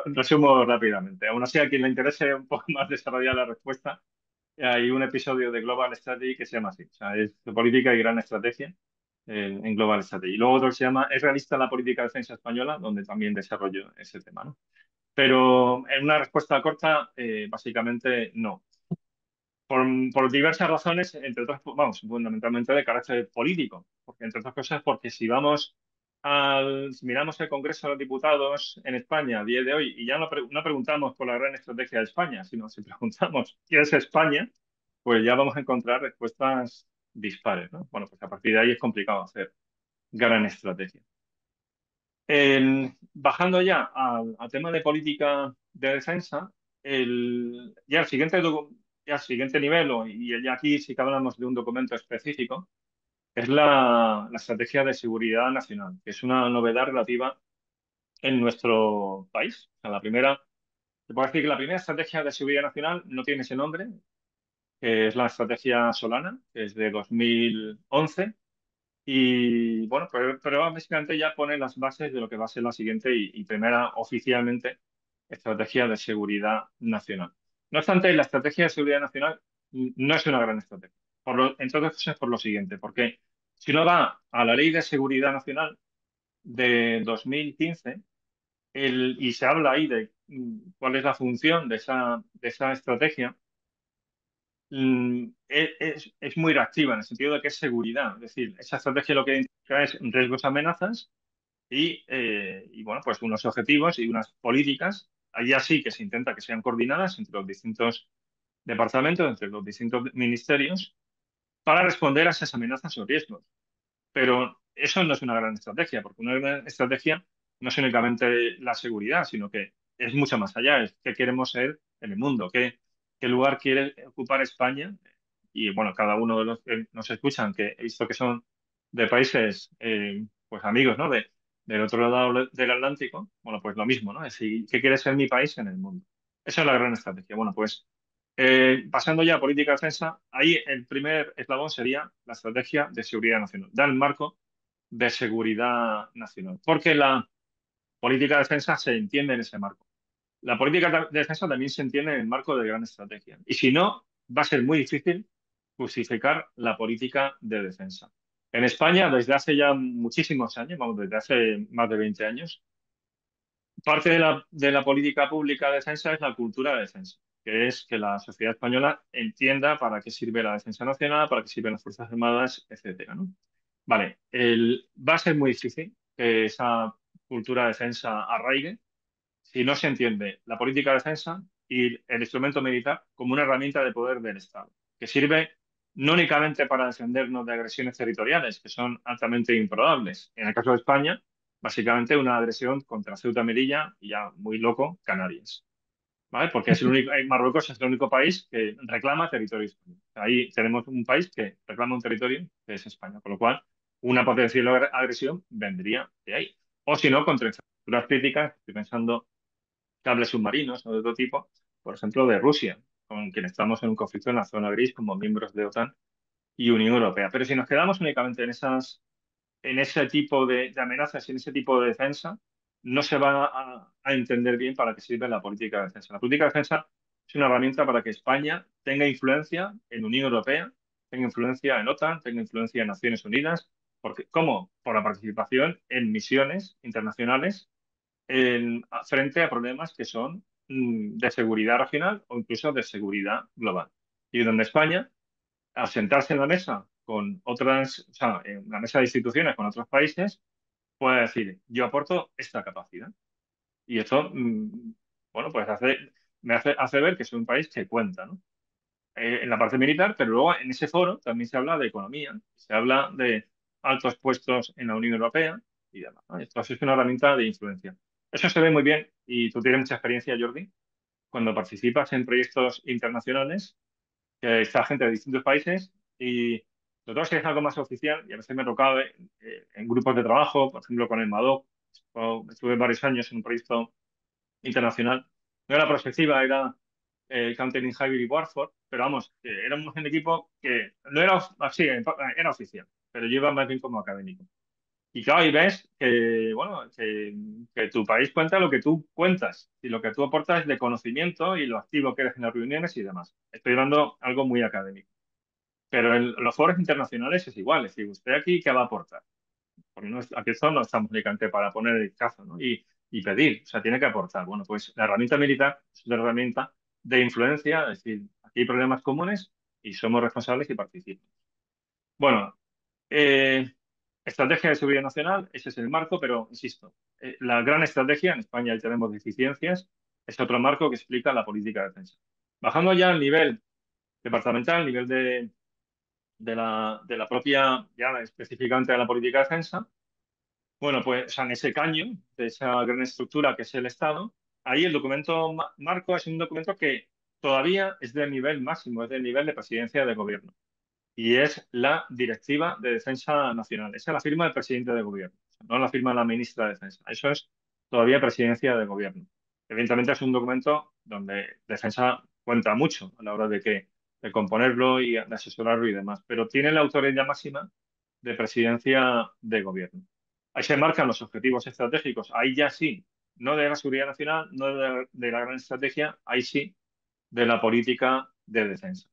Resumo rápidamente. Aún así, a quien le interese un poco más desarrollar la respuesta, hay un episodio de Global Strategy que se llama así. O sea, es de política y gran estrategia en Global Strategy. Y luego otro que se llama ¿Es realista la política de defensa española? Donde también desarrollo ese tema, ¿no? Pero en una respuesta corta, básicamente no. Por diversas razones, entre otras, vamos, fundamentalmente de carácter político, porque entre otras cosas, porque si miramos el Congreso de los Diputados en España a día de hoy, y ya no preguntamos por la gran estrategia de España, sino si preguntamos qué es España, pues ya vamos a encontrar respuestas dispares, ¿no? Bueno, pues a partir de ahí es complicado hacer gran estrategia. Bajando ya al tema de política de defensa, ya el siguiente nivel, y ya aquí sí que hablamos de un documento específico, es la Estrategia de Seguridad Nacional, que es una novedad relativa en nuestro país. O sea, te puedo decir que la primera Estrategia de Seguridad Nacional no tiene ese nombre, que es la Estrategia Solana, que es de 2011. Y bueno, pero básicamente ya pone las bases de lo que va a ser la siguiente y primera oficialmente estrategia de seguridad nacional. No obstante, la estrategia de seguridad nacional no es una gran estrategia. Entre otras cosas por lo siguiente, porque si uno va a la Ley de Seguridad Nacional de 2015 y se habla ahí de cuál es la función de esa estrategia, es muy reactiva en el sentido de que es seguridad. Es decir, esa estrategia lo que identifica es riesgos, amenazas y bueno, pues unos objetivos y unas políticas. Allí sí que se intenta que sean coordinadas entre los distintos departamentos, entre los distintos ministerios, para responder a esas amenazas o riesgos. Pero eso no es una gran estrategia, porque una gran estrategia no es únicamente la seguridad, sino que es mucho más allá, es qué queremos ser en el mundo, qué lugar quiere ocupar España. Y bueno, cada uno de los que nos escuchan, que he visto que son de países pues amigos, ¿no? Del otro lado del Atlántico, bueno, pues lo mismo, ¿no? Es decir, ¿qué quiere ser mi país en el mundo? Esa es la gran estrategia. Bueno, pues pasando ya a política de defensa, ahí el primer eslabón sería la estrategia de seguridad nacional, dar el marco de seguridad nacional, porque la política de defensa se entiende en ese marco. La política de defensa también se entiende en el marco de gran estrategia, y si no, va a ser muy difícil justificar la política de defensa. En España, desde hace ya muchísimos años, vamos, desde hace más de 20 años, parte de la política pública de defensa es la cultura de defensa, que es que la sociedad española entienda para qué sirve la defensa nacional, para qué sirven las Fuerzas Armadas, etcétera, ¿no? Vale, va a ser muy difícil que esa cultura de defensa arraigue si no se entiende la política de defensa y el instrumento militar como una herramienta de poder del Estado, que sirve no únicamente para defendernos de agresiones territoriales, que son altamente improbables. En el caso de España, básicamente una agresión contra Ceuta y Melilla y ya muy loco, Canarias. ¿Vale? Porque Marruecos es el único país que reclama territorio español. Ahí tenemos un país que reclama un territorio que es España, con lo cual una potencial agresión vendría de ahí. O si no, contra infraestructuras críticas, estoy pensando cables submarinos o de otro tipo, por ejemplo, de Rusia, con quien estamos en un conflicto en la zona gris como miembros de OTAN y Unión Europea. Pero si nos quedamos únicamente en ese tipo de amenazas y en ese tipo de defensa, no se va a entender bien para qué sirve la política de defensa. La política de defensa es una herramienta para que España tenga influencia en Unión Europea, tenga influencia en OTAN, tenga influencia en Naciones Unidas. ¿Cómo? Por la participación en misiones internacionales frente a problemas que son de seguridad regional o incluso de seguridad global. Y donde España, al sentarse en la mesa con otras, o sea, en la mesa de instituciones con otros países, puede decir, yo aporto esta capacidad. Y esto, bueno, pues hace ver que es un país que cuenta, ¿no? En la parte militar, pero luego en ese foro también se habla de economía, se habla de altos puestos en la Unión Europea y demás, ¿no? Esto es una herramienta de influencia. Eso se ve muy bien y tú tienes mucha experiencia, Jordi, cuando participas en proyectos internacionales, que está gente de distintos países y sobre todo si es algo más oficial, y a veces me ha tocado en grupos de trabajo, por ejemplo con el MADOC, estuve varios años en un proyecto internacional. No era prospectiva, era Countering Hybrid Warfare, pero vamos, que éramos un equipo que no era así, era oficial, pero yo iba más bien como académico. Y claro, y ves que, bueno, que tu país cuenta lo que tú cuentas y lo que tú aportas de conocimiento y lo activo que eres en las reuniones y demás. Estoy dando algo muy académico. Pero en los foros internacionales es igual, es decir, ¿usted aquí qué va a aportar? Porque aquí esto no estamos únicamente para poner el cazo, ¿no? Y pedir, o sea, tiene que aportar. Bueno, pues la herramienta militar es una herramienta de influencia, es decir, aquí hay problemas comunes y somos responsables y participamos. Bueno, eh, estrategia de seguridad nacional, ese es el marco, pero insisto, la gran estrategia, en España ahí tenemos deficiencias, es otro marco que explica la política de defensa. Bajando ya al nivel departamental, nivel de la propia, ya específicamente de la política de defensa, bueno, pues o sea, en ese caño de esa gran estructura que es el Estado, ahí el documento marco es un documento que todavía es del nivel máximo, es del nivel de presidencia de gobierno. Y es la Directiva de Defensa Nacional. Esa la firma el presidente de gobierno, o sea, no la firma la ministra de Defensa. Eso es todavía presidencia de gobierno. Evidentemente es un documento donde defensa cuenta mucho a la hora de componerlo y de asesorarlo y demás, pero tiene la autoridad máxima de presidencia de gobierno. Ahí se marcan los objetivos estratégicos, ahí ya sí, no de la seguridad nacional, no de la gran estrategia, ahí sí de la política de defensa.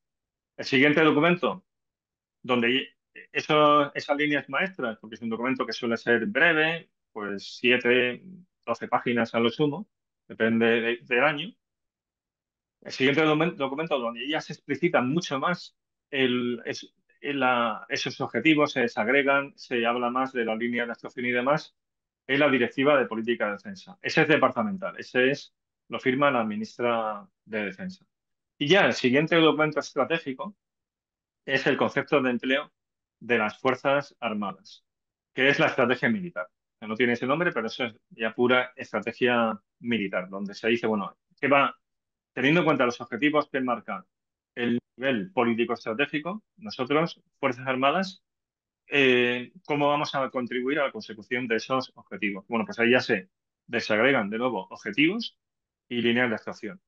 El siguiente documento, donde esas líneas maestras, porque es un documento que suele ser breve, pues 7, 12 páginas a lo sumo, depende del año. El siguiente documento donde ya se explicitan mucho más esos objetivos, se desagregan, se habla más de la línea de actuación y demás, es la Directiva de Política de Defensa. Ese es departamental, lo firma la ministra de Defensa. Y ya el siguiente documento estratégico es el concepto de empleo de las Fuerzas Armadas, que es la estrategia militar. Que no tiene ese nombre, pero eso es ya pura estrategia militar, donde se dice, bueno, que va teniendo en cuenta los objetivos que marca el nivel político-estratégico, nosotros, Fuerzas Armadas, ¿cómo vamos a contribuir a la consecución de esos objetivos? Bueno, pues ahí ya se desagregan de nuevo objetivos y líneas de actuación.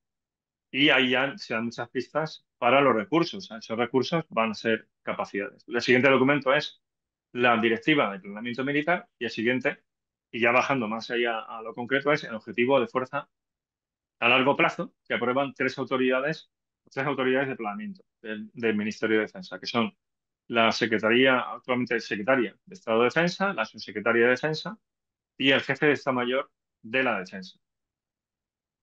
Y ahí ya se dan muchas pistas para los recursos. Esos recursos van a ser capacidades. El siguiente documento es la Directiva de Planeamiento Militar y el siguiente, y ya bajando más allá a lo concreto, es el objetivo de fuerza a largo plazo que aprueban tres autoridades de planeamiento del Ministerio de Defensa, que son la Secretaría, actualmente Secretaria de Estado de Defensa, la Subsecretaria de Defensa y el Jefe de Estado Mayor de la Defensa.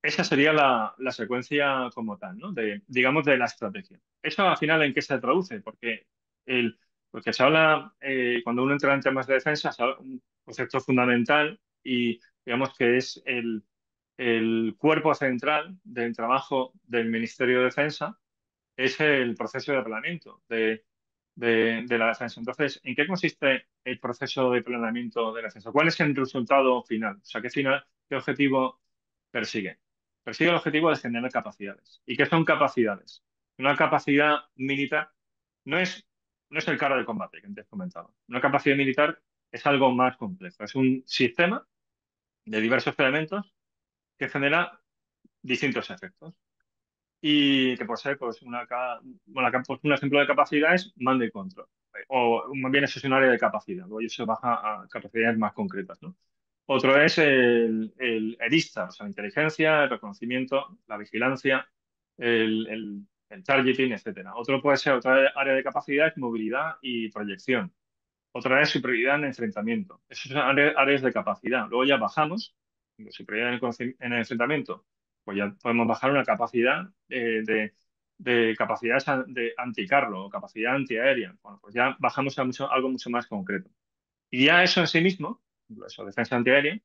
Esa sería la secuencia como tal, ¿no? Digamos, de la estrategia. ¿Eso al final en qué se traduce? Porque se habla, cuando uno entra en temas de defensa, se habla un concepto fundamental y digamos que es el cuerpo central del trabajo del Ministerio de Defensa, es el proceso de planeamiento de la defensa. Entonces, ¿en qué consiste el proceso de planeamiento de la defensa? ¿Cuál es el resultado final? O sea, qué objetivo persigue? Persigue el objetivo de generar capacidades. ¿Y qué son capacidades? Una capacidad militar no es, no es el carro de combate que antes comentaba. Una capacidad militar es algo más complejo. Es un sistema de diversos elementos que genera distintos efectos. Y que por ser, pues, pues, un ejemplo de capacidad es mando y control. O más bien eso es un área de capacidad. Luego eso baja a capacidades más concretas, ¿no? Otro es el ISTAR, o sea, la inteligencia, el reconocimiento, la vigilancia, el targeting, etcétera. Otra área de capacidad es movilidad y proyección. Otra es superioridad en enfrentamiento. Esas son áreas de capacidad. Luego ya bajamos, superioridad en el enfrentamiento, pues ya podemos bajar una capacidad de capacidades de anticarro o capacidad antiaérea. Bueno, pues ya bajamos a algo mucho más concreto. Y ya eso en sí mismo, eso, defensa antiaérea,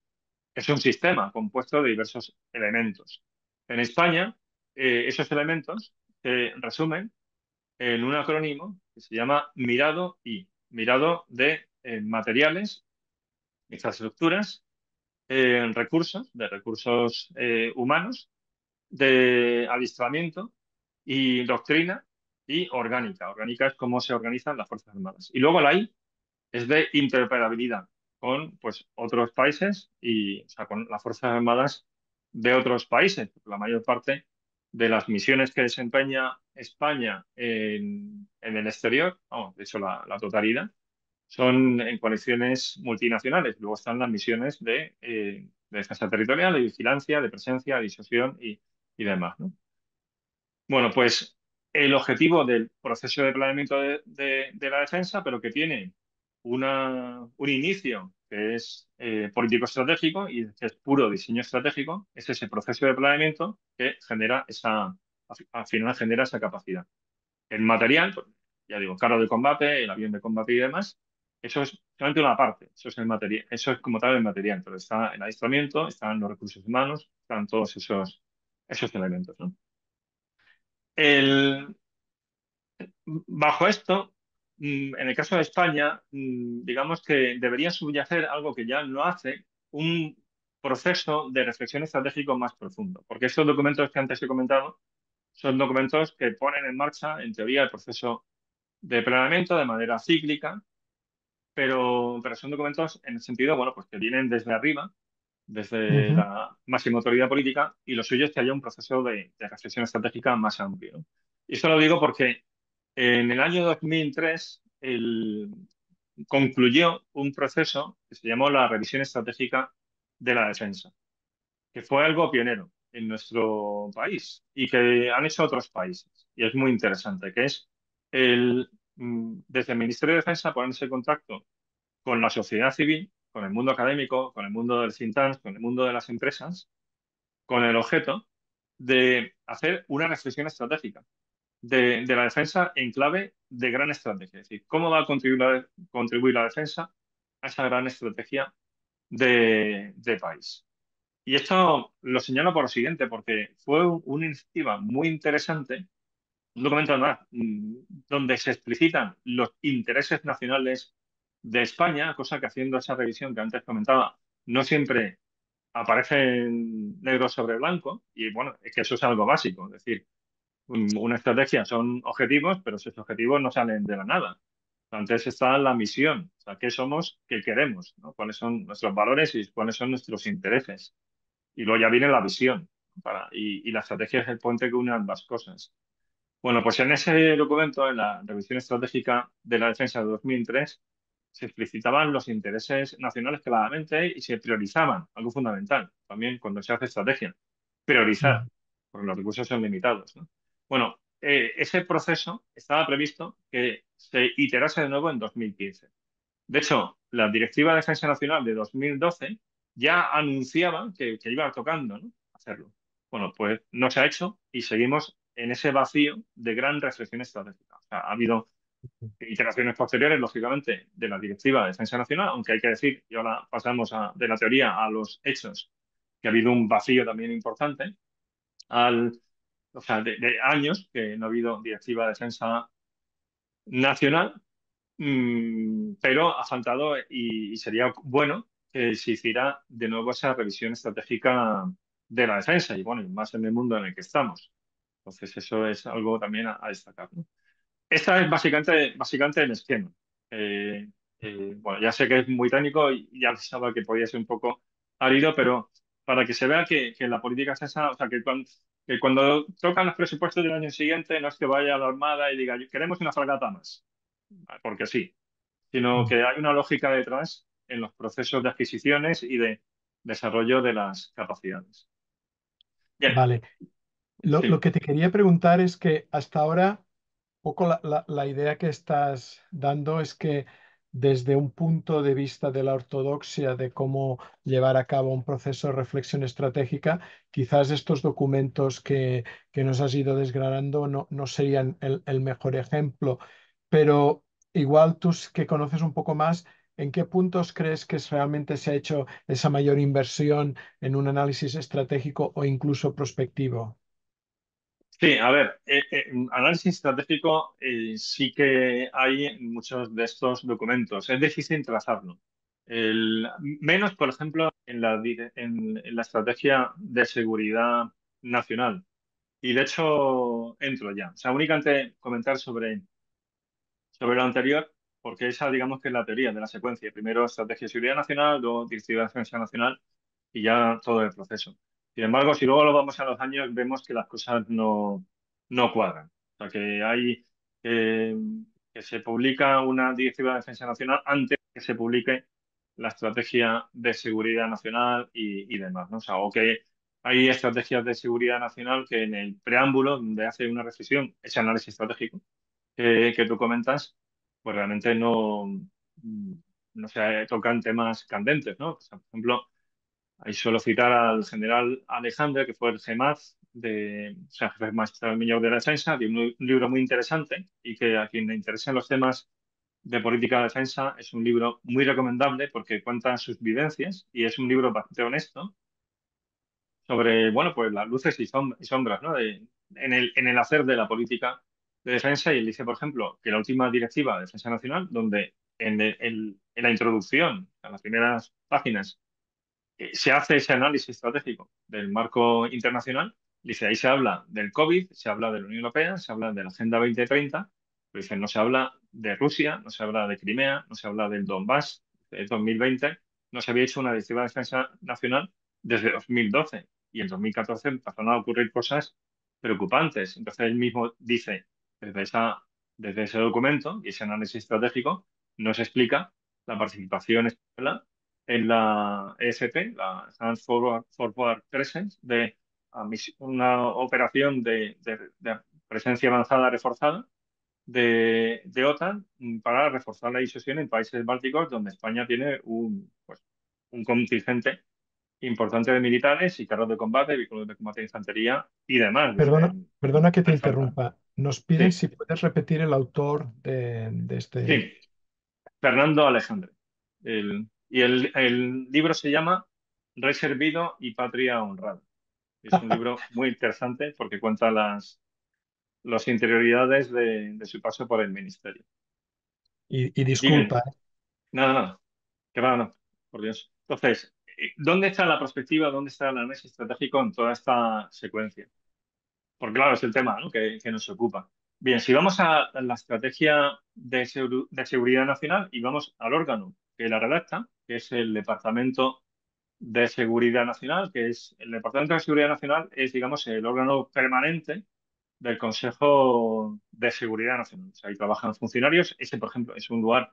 es un sistema compuesto de diversos elementos. En España, esos elementos se resumen en un acrónimo que se llama Mirado I. Mirado de materiales, infraestructuras, recursos humanos, de adiestramiento y doctrina y orgánica. Orgánica es cómo se organizan las Fuerzas Armadas. Y luego la I es de interoperabilidad con, pues, otros países y, o sea, con las Fuerzas Armadas de otros países, porque la mayor parte de las misiones que desempeña España en el exterior, vamos, de hecho la totalidad, son en coaliciones multinacionales. Luego están las misiones de defensa territorial, de vigilancia, de presencia, de disuasión y demás, ¿no? Bueno, pues el objetivo del proceso de planeamiento de la defensa, pero que tiene un inicio que es político-estratégico y que es puro diseño estratégico, es ese proceso de planeamiento que al final genera esa capacidad. El material, pues, ya digo, carro de combate, el avión de combate y demás, eso es solamente una parte, eso es el material, eso es como tal el material, pero está el adiestramiento, están los recursos humanos, están todos esos elementos, ¿no? El, Bajo esto, en el caso de España, digamos que debería subyacer algo que ya no hace, proceso de reflexión estratégico más profundo, porque estos documentos que antes he comentado son documentos que ponen en marcha, en teoría, el proceso de planeamiento de manera cíclica, pero son documentos en el sentido, bueno, pues que vienen desde arriba, desde Ujú, la máxima autoridad política, y lo suyo es que haya un proceso de reflexión estratégica más amplio, ¿no? Y esto lo digo porque en el año 2003 concluyó un proceso que se llamó la revisión estratégica de la defensa, que fue algo pionero en nuestro país y que han hecho otros países. Y es muy interesante, que es desde el Ministerio de Defensa ponerse en contacto con la sociedad civil, con el mundo académico, con el mundo del think tank, con el mundo de las empresas, con el objeto de hacer una reflexión estratégica de la defensa en clave de gran estrategia. Es decir, cómo va a contribuir la defensa a esa gran estrategia de país. Y esto lo señalo por lo siguiente, porque fue una iniciativa muy interesante, un documento además donde se explicitan los intereses nacionales de España, cosa que haciendo esa revisión que antes comentaba, no siempre aparece en negro sobre blanco, y bueno, es que eso es algo básico, es decir, una estrategia son objetivos, pero esos objetivos no salen de la nada. Antes está la misión, o sea, qué somos, qué queremos, ¿no? Cuáles son nuestros valores y cuáles son nuestros intereses. Y luego ya viene la visión, y la estrategia es el puente que une ambas cosas. Bueno, pues en ese documento, en la revisión estratégica de la defensa de 2003, se explicitaban los intereses nacionales claramente y se priorizaban, algo fundamental también cuando se hace estrategia, priorizar, ujú. porque los recursos son limitados, ¿no? Bueno, ese proceso estaba previsto que se iterase de nuevo en 2015. De hecho, la Directiva de Defensa Nacional de 2012 ya anunciaba que iba tocando, ¿no?, hacerlo. Bueno, pues no se ha hecho y seguimos en ese vacío de gran reflexión estratégica. O sea, ha habido iteraciones posteriores, lógicamente, de la Directiva de Defensa Nacional, aunque hay que decir, y ahora pasamos de la teoría a los hechos, que ha habido un vacío también importante, o sea, de años que no ha habido Directiva de Defensa Nacional. Pero ha faltado y sería bueno que se hiciera de nuevo esa revisión estratégica de la defensa y bueno, y más en el mundo en el que estamos. Entonces eso es algo también a destacar, ¿no? Esta es básicamente el esquema. Eh, bueno, ya sé que es muy técnico y ya pensaba que podía ser un poco árido, pero para que se vea que la política es esa, o sea, que cuando tocan los presupuestos del año siguiente no es que vaya a la Armada y diga, queremos una fragata más, porque sí, sino que hay una lógica detrás en los procesos de adquisiciones y de desarrollo de las capacidades. Bien, Vale. Lo sí. que te quería preguntar es que hasta ahora, poco la idea que estás dando es que desde un punto de vista de la ortodoxia de cómo llevar a cabo un proceso de reflexión estratégica, quizás estos documentos que nos has ido desgranando no serían el mejor ejemplo, pero igual que conoces un poco más, ¿en qué puntos crees que realmente se ha hecho esa mayor inversión en un análisis estratégico o incluso prospectivo? Sí, a ver, análisis estratégico sí que hay en muchos de estos documentos. Es difícil trazarlo. Menos, por ejemplo, en la estrategia de seguridad nacional. Y de hecho, entro ya. O sea, únicamente comentar sobre lo anterior, porque esa, digamos que es la teoría de la secuencia. Primero estrategia de seguridad nacional, luego directiva de defensa nacional y ya todo el proceso. Sin embargo, si luego lo vamos a los años, vemos que las cosas no cuadran. O sea, eh, que se publica una directiva de defensa nacional antes que se publique la estrategia de seguridad nacional y demás, ¿no? O sea, o que hay estrategias de seguridad nacional que en el preámbulo, donde hace una reflexión, ese análisis estratégico, que tú comentas, pues realmente no se tocan temas candentes, ¿no? O sea, por ejemplo, ahí suelo citar al general Alejandro, que fue el GEMAZ, o sea, jefe maestro mayor de la defensa, de un libro muy interesante y que a quien le interesen los temas de política de defensa es un libro muy recomendable porque cuenta sus vivencias y es un libro bastante honesto sobre, bueno, pues las luces y sombras, ¿no? En el hacer de la política de defensa. Y él dice, por ejemplo, que la última directiva de defensa nacional, donde en la introducción, en las primeras páginas, se hace ese análisis estratégico del marco internacional. Dice, ahí se habla del COVID, se habla de la Unión Europea, se habla de la Agenda 2030, pero dice, no se habla de Rusia, no se habla de Crimea, no se habla del Donbass. En 2020 no se había hecho una directiva de defensa nacional desde 2012 y en 2014 empezaron a ocurrir cosas preocupantes. Entonces él mismo dice, desde desde ese documento y ese análisis estratégico, nos explica la participación española en la ESP, la Advanced Forward Presence, de una operación de presencia avanzada reforzada de OTAN para reforzar la disuasión en países bálticos, donde España tiene un contingente importante de militares y carros de combate, vehículos de combate de infantería y demás. Perdona, Dice, perdona que te hace falta. interrumpa. Nos piden Sí, si puedes repetir el autor de este. sí, Fernando Alejandre. El libro se llama Rey Servido y Patria Honrada. Es un libro muy interesante porque cuenta las interioridades de su paso por el ministerio. Y Dime, disculpa, nada, nada, que va, no, por Dios. Entonces, ¿dónde está la perspectiva, dónde está el análisis estratégico en toda esta secuencia? Porque claro, es el tema, ¿no? que nos ocupa. Bien, si vamos a la estrategia de seguridad nacional y vamos al órgano que la redacta, que es el Departamento de Seguridad Nacional, que es el Departamento de Seguridad Nacional, es, digamos, el órgano permanente del Consejo de Seguridad Nacional. O sea, ahí trabajan funcionarios. Ese, por ejemplo, es un lugar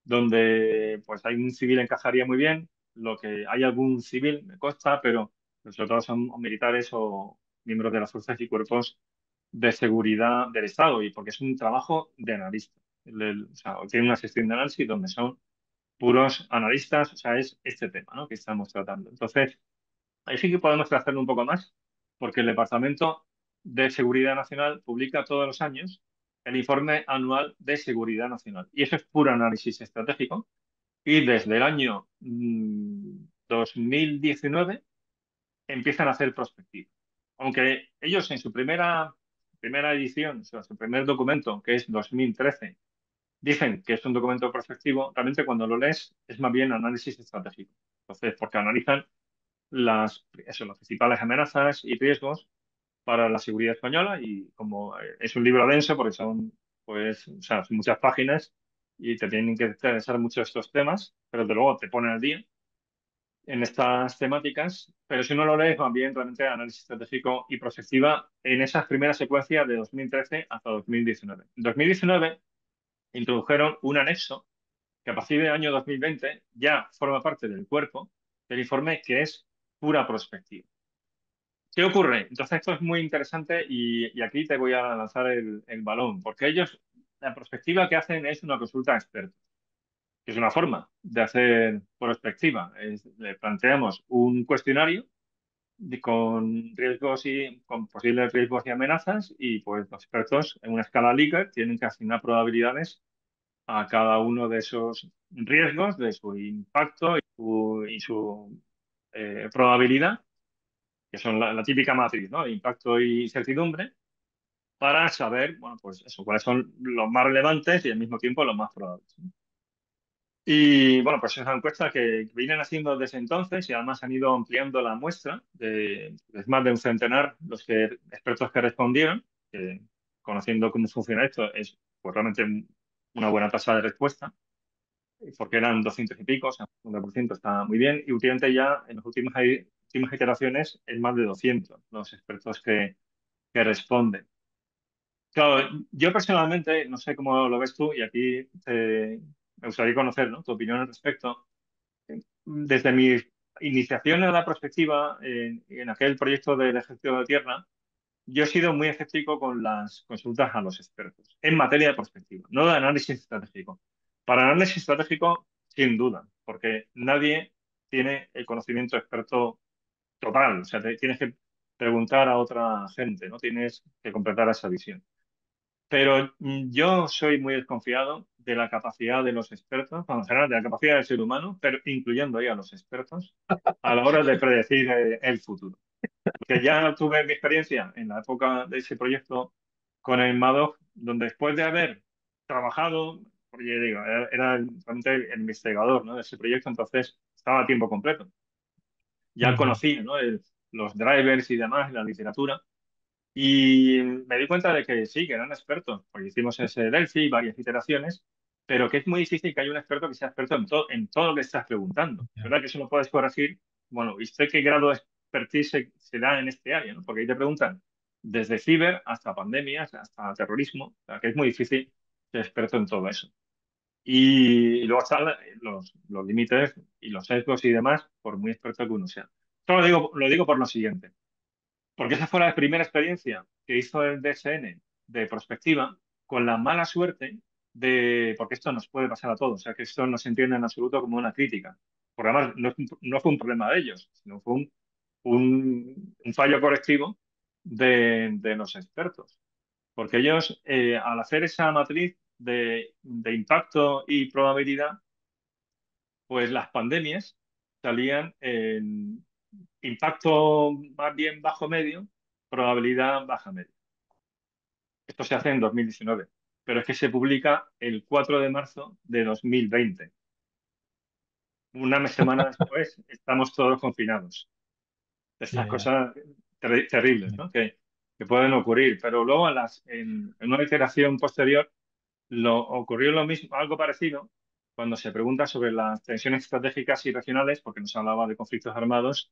donde pues hay un civil encajaría muy bien. Lo que hay algún civil me consta, pero sobre todo son o militares o miembros de las fuerzas y cuerpos de seguridad del Estado, y porque es un trabajo de analista. O sea, tiene una sección de análisis donde son puros analistas, o sea, es este tema, ¿no? que estamos tratando. Entonces, ahí sí que podemos hacerlo un poco más, porque el Departamento de Seguridad Nacional publica todos los años el informe anual de seguridad nacional. Y eso es puro análisis estratégico. Y desde el año 2019 empiezan a hacer prospectiva. Aunque ellos en su primera edición, o sea, su primer documento, que es 2013, dicen que es un documento prospectivo, realmente cuando lo lees es más bien análisis estratégico. Entonces, porque analizan las principales amenazas y riesgos para la seguridad española, y como es un libro denso porque o sea, son muchas páginas y te tienen que interesar mucho estos temas, pero de luego te ponen al día en estas temáticas, pero si no lo lees, más bien realmente análisis estratégico y prospectiva en esas primeras secuencias de 2013 hasta 2019. En 2019 introdujeron un anexo que a partir del año 2020 ya forma parte del cuerpo del informe, que es pura prospectiva. ¿Qué ocurre? Entonces esto es muy interesante y aquí te voy a lanzar el balón, porque ellos, la perspectiva que hacen es una consulta a expertos, que es una forma de hacer prospectiva. Le planteamos un cuestionario con riesgos y con posibles riesgos y amenazas, y pues los expertos en una escala Likert tienen que asignar probabilidades a cada uno de esos riesgos, de su impacto y su probabilidad, que son la típica matriz, ¿no? De impacto y certidumbre, para saber, bueno, pues eso, cuáles son los más relevantes y al mismo tiempo los más probables, ¿no? Y bueno, pues es una encuesta que vienen haciendo desde entonces y además han ido ampliando la muestra. Es más de un centenar los expertos que respondieron, que conociendo cómo funciona esto es pues, realmente una buena tasa de respuesta, porque eran 200 y pico, o sea, un 1% está muy bien, y últimamente ya en las últimas iteraciones es más de 200 los expertos que responden. Claro, yo personalmente, no sé cómo lo ves tú, y aquí me gustaría conocer, ¿no?, tu opinión al respecto. Desde mi iniciación en la prospectiva, en aquel proyecto del Ejército de Tierra, yo he sido muy escéptico con las consultas a los expertos en materia de prospectiva, no de análisis estratégico. Para análisis estratégico, sin duda, porque nadie tiene el conocimiento experto total. O sea, tienes que preguntar a otra gente, no tienes que completar esa visión. Pero yo soy muy desconfiado de la capacidad de los expertos, en general de la capacidad del ser humano, pero incluyendo ahí a los expertos, a la hora de predecir el futuro. Porque ya tuve mi experiencia en la época de ese proyecto con el Madoc, donde después de haber trabajado, porque ya digo, realmente el investigador, ¿no?, de ese proyecto, entonces estaba a tiempo completo. ya conocía, ¿no? Los drivers y demás, la literatura. Y me di cuenta de que sí, que eran expertos, porque hicimos ese Delphi, varias iteraciones, pero que es muy difícil que haya un experto que sea experto en todo lo que estás preguntando. Es Ya. verdad que eso lo puedes corregir. Bueno, ¿y usted qué grado de expertise se da en este área? ¿No? Porque ahí te preguntan desde ciber hasta pandemias, hasta terrorismo, o sea, que es muy difícil ser experto en todo eso. Y luego están los límites y los sesgos y demás, por muy experto que uno sea. Esto lo digo por lo siguiente. Porque esa fue la primera experiencia que hizo el DSN de prospectiva, con la mala suerte porque esto nos puede pasar a todos, o sea que esto no se entiende en absoluto como una crítica. Porque además no fue un problema de ellos, sino fue un fallo correctivo de los expertos. Porque ellos, al hacer esa matriz de impacto y probabilidad, pues las pandemias salían en impacto más bien bajo medio, probabilidad baja media. Esto se hace en 2019, pero es que se publica el 4 de marzo de 2020. Una semana después estamos todos confinados. Estas Ya, ya. cosas terribles, ¿no? Que pueden ocurrir, pero luego en una iteración posterior ocurrió lo mismo, algo parecido, cuando se pregunta sobre las tensiones estratégicas y regionales, porque nos hablaba de conflictos armados,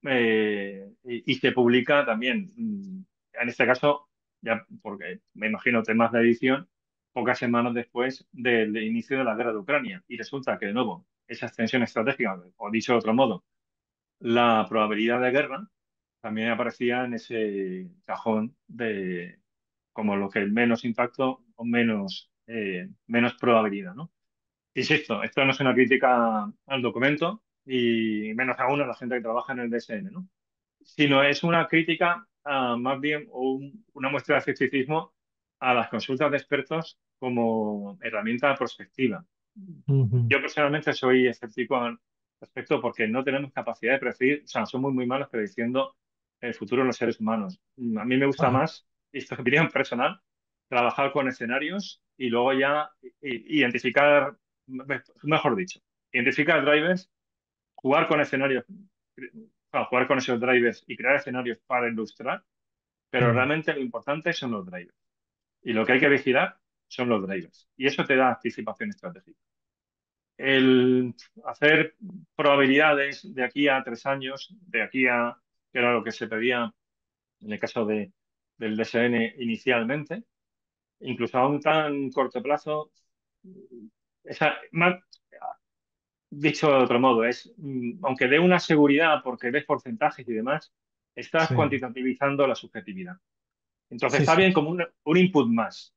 y se publica también, en este caso, ya porque me imagino temas de edición, pocas semanas después del inicio de la guerra de Ucrania. Y resulta que, de nuevo, esas tensiones estratégicas, o dicho de otro modo, la probabilidad de guerra también aparecía en ese cajón de como lo que menos impacto o menos probabilidad, ¿no? Insisto, esto no es una crítica al documento y menos aún a la gente que trabaja en el DSN, ¿no? Sino es una crítica más bien una muestra de escepticismo a las consultas de expertos como herramienta prospectiva. Ujú. Yo personalmente soy escéptico al respecto porque no tenemos capacidad de predecir, o sea, somos muy malos prediciendo el futuro de los seres humanos. A mí me gusta Ajá. más, y esto es opinión personal, trabajar con escenarios y luego ya identificar, mejor dicho, identificar drivers, jugar con escenarios, jugar con esos drivers y crear escenarios para ilustrar, pero Mm. realmente lo importante son los drivers. Y lo que hay que vigilar son los drivers. Y eso te da anticipación estratégica. El hacer probabilidades de aquí a 3 años, que era lo que se pedía en el caso del DSN inicialmente, incluso a un tan corto plazo, dicho de otro modo, aunque dé una seguridad porque ves porcentajes y demás, estás Sí, cuantitativizando la subjetividad. Entonces sí, está sí. bien como un input más,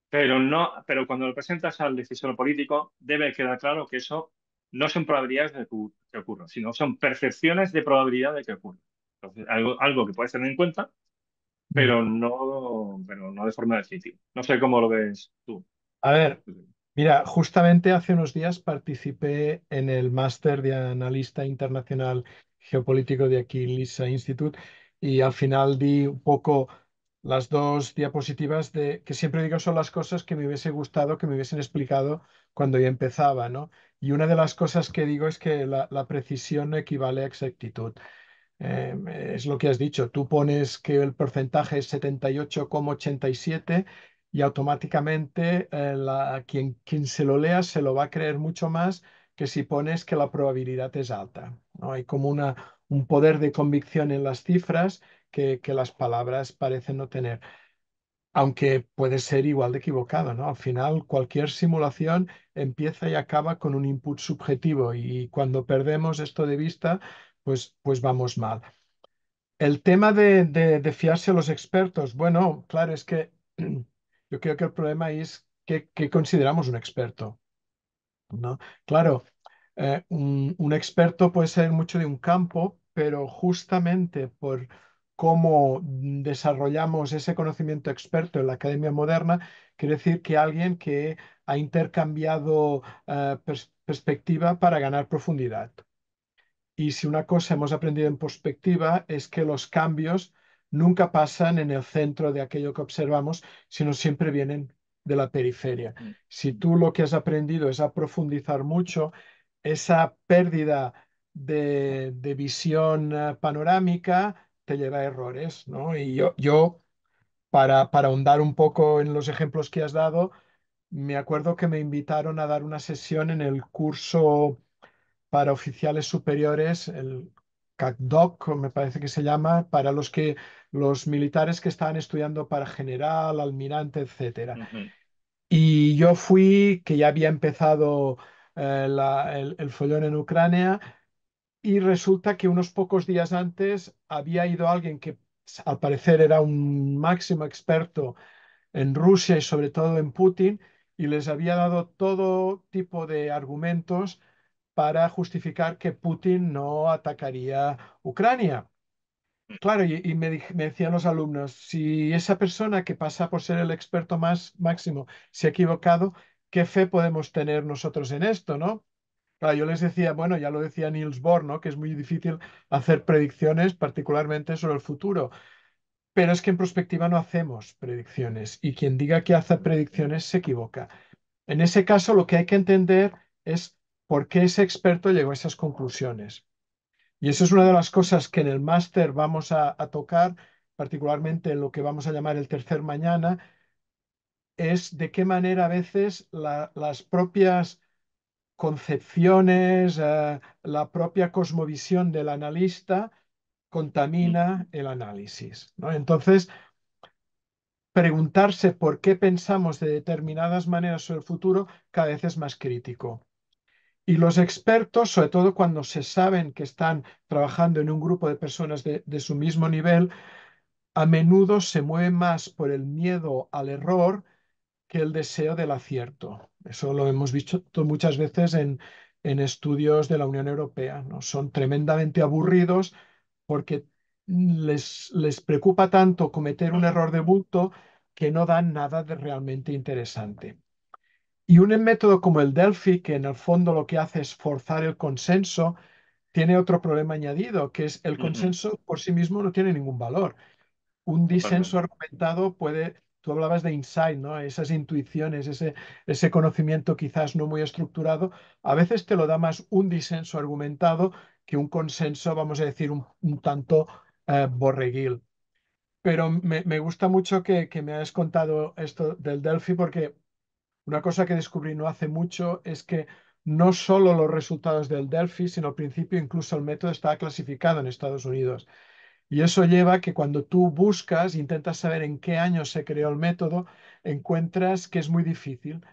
pero no, pero cuando lo presentas al decisor político, debe quedar claro que eso no son probabilidades de que ocurra, sino son percepciones de probabilidad de que ocurra. Entonces, algo que puedes tener en cuenta, Mm. pero no de forma definitiva. No sé cómo lo ves tú. A ver, mira, justamente hace unos días participé en el máster de analista internacional geopolítico de aquí, LISA Institute, y al final di un poco las dos diapositivas de que siempre digo son las cosas que me hubiese gustado que me hubiesen explicado cuando yo empezaba, ¿no? Y una de las cosas que digo es que la precisión no equivale a exactitud. Es lo que has dicho, tú pones que el porcentaje es 78,87 y automáticamente quien se lo lea se lo va a creer mucho más que si pones que la probabilidad es alta, ¿no? Hay como un poder de convicción en las cifras que las palabras parecen no tener, aunque puede ser igual de equivocado, ¿no? Al final, cualquier simulación empieza y acaba con un input subjetivo y cuando perdemos esto de vista, pues vamos mal. El tema de fiarse a los expertos, bueno, claro, es que yo creo que el problema es que consideramos un experto, ¿no? Claro, un experto puede ser mucho de un campo, pero justamente por cómo desarrollamos ese conocimiento experto en la academia moderna, quiere decir que alguien que ha intercambiado perspectiva para ganar profundidad. Y si una cosa hemos aprendido en perspectiva es que los cambios nunca pasan en el centro de aquello que observamos, sino siempre vienen de la periferia. Si tú lo que has aprendido es a profundizar mucho, esa pérdida de visión panorámica te lleva a errores, ¿no? Y yo para ahondar un poco en los ejemplos que has dado, me acuerdo que me invitaron a dar una sesión en el curso para oficiales superiores, el CACDOC, me parece que se llama, para los militares que estaban estudiando para general, almirante, etcétera. Ujú, Y yo fui, que ya había empezado el follón en Ucrania, y resulta que unos pocos días antes había ido alguien que al parecer era un máximo experto en Rusia y sobre todo en Putin, y les había dado todo tipo de argumentos para justificar que Putin no atacaría Ucrania. Claro, y me decían los alumnos, si esa persona que pasa por ser el experto más máximo se ha equivocado, ¿qué fe podemos tener nosotros en esto, no? Claro, yo les decía, bueno, ya lo decía Niels Bohr, ¿no? Que es muy difícil hacer predicciones, particularmente sobre el futuro. Pero es que en prospectiva no hacemos predicciones y quien diga que hace predicciones se equivoca. En ese caso, lo que hay que entender es por qué ese experto llegó a esas conclusiones. Y eso es una de las cosas que en el máster vamos a tocar, particularmente en lo que vamos a llamar el tercer mañana, es de qué manera a veces las propias concepciones, la propia cosmovisión del analista ujú, contamina el análisis, ¿no? Entonces, preguntarse por qué pensamos de determinadas maneras sobre el futuro cada vez es más crítico. Y los expertos, sobre todo cuando se saben que están trabajando en un grupo de personas de su mismo nivel, a menudo se mueven más por el miedo al error que el deseo del acierto. Eso lo hemos visto muchas veces en estudios de la Unión Europea, ¿no? Son tremendamente aburridos porque les preocupa tanto cometer un error de bulto que no dan nada de realmente interesante. Y un método como el Delphi, que en el fondo lo que hace es forzar el consenso, tiene otro problema añadido, que es el ujú, consenso por sí mismo no tiene ningún valor. Un disenso totalmente. argumentado puede, tú hablabas de insight, ¿no? Esas intuiciones, ese conocimiento quizás no muy estructurado, a veces te lo da más un disenso argumentado que un consenso, vamos a decir, un tanto borreguil. Pero me gusta mucho que me hayas contado esto del Delphi porque una cosa que descubrí no hace mucho es que no solo los resultados del Delphi, sino al principio incluso el método estaba clasificado en Estados Unidos. Y eso lleva a que cuando tú buscas, intentas saber en qué año se creó el método, encuentras que es muy difícil,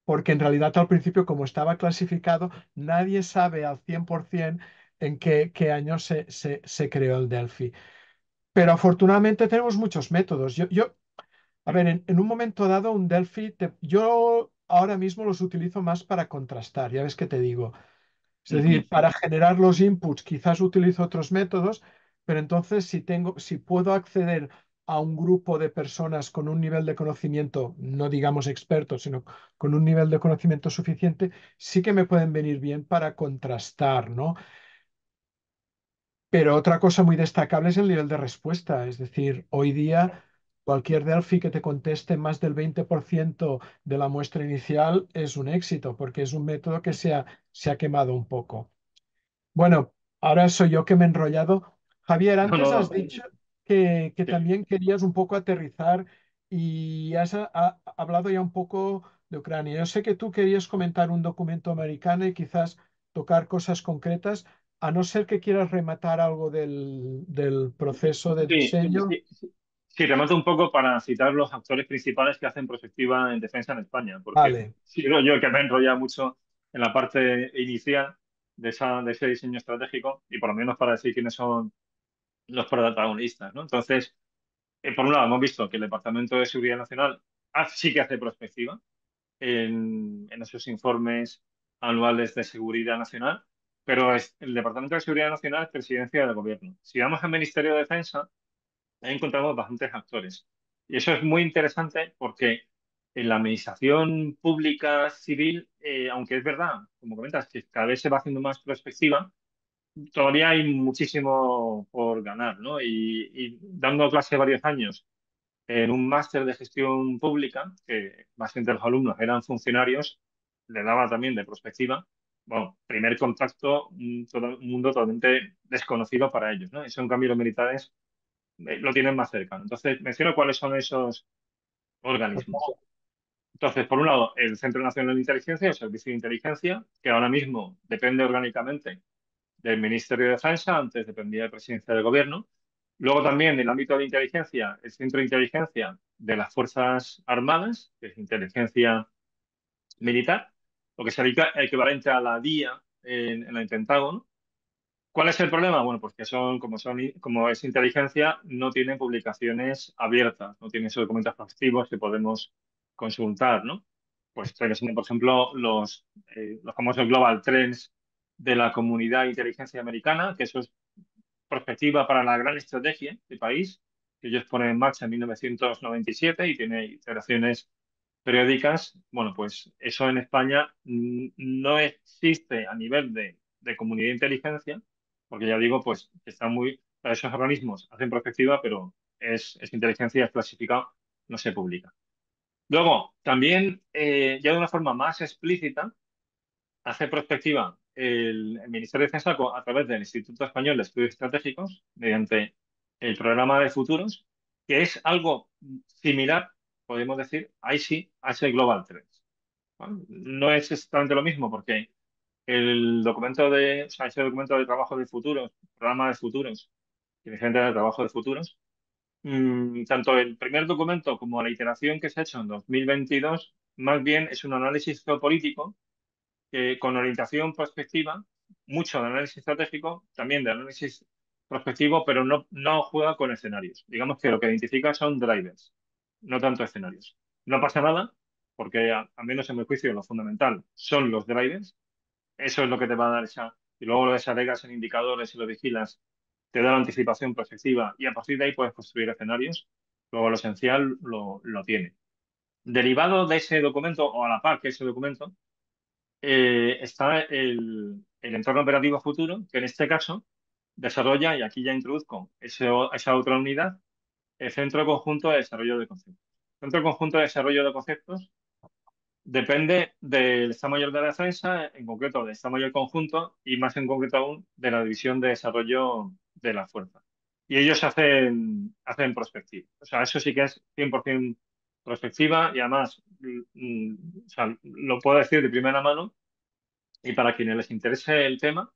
porque en realidad al principio, como estaba clasificado, nadie sabe al 100% en qué año se creó el Delphi. Pero afortunadamente tenemos muchos métodos. A ver, en un momento dado, un Delphi, yo ahora mismo los utilizo más para contrastar, ya ves que te digo. Es Ujú, decir, para generar los inputs quizás utilizo otros métodos, pero entonces si puedo acceder a un grupo de personas con un nivel de conocimiento, no digamos expertos, sino con un nivel de conocimiento suficiente, sí que me pueden venir bien para contrastar, ¿no? Pero otra cosa muy destacable es el nivel de respuesta. Es decir, hoy día cualquier Delphi que te conteste más del 20% de la muestra inicial es un éxito, porque es un método que se ha quemado un poco. Bueno, ahora soy yo que me he enrollado. Javier, no, antes has no, dicho que sí. también querías un poco aterrizar y has hablado ya un poco de Ucrania. Yo sé que tú querías comentar un documento americano y quizás tocar cosas concretas, a no ser que quieras rematar algo del proceso de Sí, diseño. sí, sí. Sí, remato un poco para citar los actores principales que hacen prospectiva en defensa en España, porque Vale, sigo yo que me he enrollado mucho en la parte inicial de ese diseño estratégico y por lo menos para decir quiénes son los protagonistas, ¿no? Entonces, por un lado, hemos visto que el Departamento de Seguridad Nacional sí que hace prospectiva en esos informes anuales de seguridad nacional, pero el Departamento de Seguridad Nacional es presidencia del gobierno. Si vamos al Ministerio de Defensa, ahí encontramos bastantes actores. Y eso es muy interesante porque en la administración pública civil, aunque es verdad, como comentas, que cada vez se va haciendo más prospectiva, todavía hay muchísimo por ganar, ¿no? Y dando clase varios años en un máster de gestión pública, que más de los alumnos eran funcionarios, le daba también de prospectiva, bueno, primer contacto, un mundo totalmente desconocido para ellos, ¿no? Eso, en cambio, los militares lo tienen más cercano. Entonces, menciono cuáles son esos organismos. Entonces, por un lado, el Centro Nacional de Inteligencia, el Servicio de Inteligencia, que ahora mismo depende orgánicamente del Ministerio de Defensa, antes dependía de Presidencia del Gobierno. Luego también, en el ámbito de inteligencia, el Centro de Inteligencia de las Fuerzas Armadas, que es inteligencia militar, lo que sería equivalente a la DIA en el Pentágono. ¿Cuál es el problema? Bueno, pues que como es inteligencia, no tienen publicaciones abiertas, no tienen esos documentos activos que podemos consultar, ¿no? Pues estoy leyendo, por ejemplo, los famosos Global Trends de la Comunidad de Inteligencia Americana, que eso es perspectiva para la gran estrategia del país, que ellos ponen en marcha en 1997 y tiene iteraciones periódicas. Bueno, pues eso en España no existe a nivel de comunidad de inteligencia, porque ya digo, pues que están esos organismos hacen prospectiva, pero es inteligencia, es clasificado, no se publica. Luego, también, ya de una forma más explícita, hace prospectiva el Ministerio de Defensa a través del Instituto Español de Estudios Estratégicos, mediante el programa de futuros, que es algo similar, podemos decir, ahí sí, a ese Global Trends. ¿Vale? No es exactamente lo mismo porque ese documento de trabajo de futuros, programa de futuros, inteligencia de trabajo de futuros, tanto el primer documento como la iteración que se ha hecho en 2022, más bien es un análisis geopolítico con orientación prospectiva, mucho de análisis estratégico, también de análisis prospectivo, pero no juega con escenarios. Digamos que lo que identifica son drivers, no tanto escenarios. No pasa nada, porque al menos en mi juicio lo fundamental son los drivers. Eso es lo que te va a dar y luego lo desagregas en indicadores y lo vigilas, te da la anticipación prospectiva y a partir de ahí puedes construir escenarios. Luego lo esencial lo tiene. Derivado de ese documento o a la par que ese documento, está el entorno operativo futuro, que en este caso desarrolla, y aquí ya introduzco esa otra unidad, el Centro Conjunto de Desarrollo de Conceptos. El Centro Conjunto de Desarrollo de Conceptos depende del Estado Mayor de la Defensa, en concreto del Estado Mayor Conjunto y más en concreto aún de la División de Desarrollo de la Fuerza. Y ellos hacen prospectiva. O sea, eso sí que es 100% prospectiva y además, o sea, lo puedo decir de primera mano. Y para quienes les interese el tema,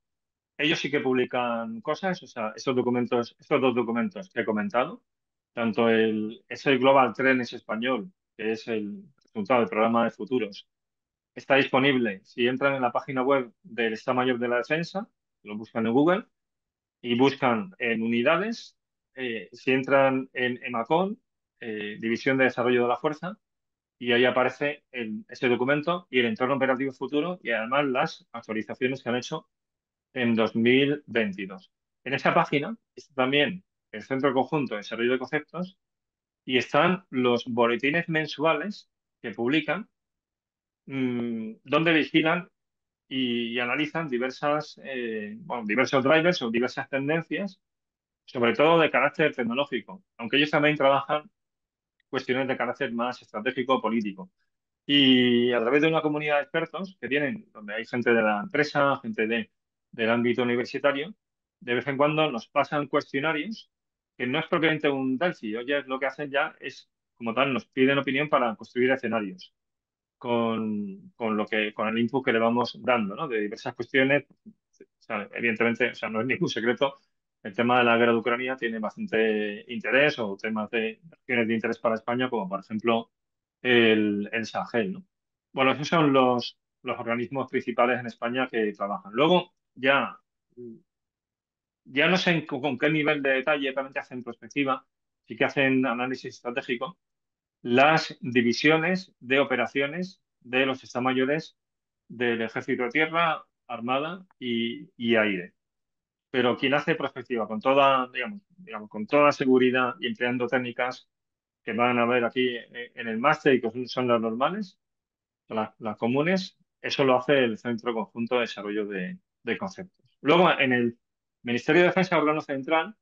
ellos sí que publican cosas, o sea, estos dos documentos que he comentado, tanto es el Global Trends español, que es el resultado del programa de futuros, está disponible si entran en la página web del Estado Mayor de la Defensa, lo buscan en Google y buscan en unidades, si entran en EMACON, División de Desarrollo de la Fuerza, y ahí aparece ese documento y el entorno operativo futuro y además las actualizaciones que han hecho en 2022. En esa página está también el Centro Conjunto de Desarrollo de Conceptos y están los boletines mensuales que publican, donde vigilan y analizan diversos drivers o diversas tendencias, sobre todo de carácter tecnológico, aunque ellos también trabajan cuestiones de carácter más estratégico o político. Y a través de una comunidad de expertos que tienen, donde hay gente de la empresa, gente del ámbito universitario, de vez en cuando nos pasan cuestionarios que no es propiamente un Delphi. Oye, lo que hacen ya es, como tal, nos piden opinión para construir escenarios con el input que le vamos dando, ¿no? De diversas cuestiones. O sea, evidentemente, o sea, no es ningún secreto. El tema de la guerra de Ucrania tiene bastante interés o temas de regiones de interés para España, como por ejemplo el Sahel, ¿no? Bueno, esos son los organismos principales en España que trabajan. Luego, ya no sé con qué nivel de detalle realmente hacen prospectiva, sí que hacen análisis estratégico, las divisiones de operaciones de los Estados Mayores del Ejército de Tierra, Armada y Aire. Pero quien hace prospectiva con toda, digamos, con toda seguridad y empleando técnicas que van a ver aquí en el máster y que son las normales, las comunes, eso lo hace el Centro Conjunto de Desarrollo de Conceptos. Luego, en el Ministerio de Defensa, órgano central,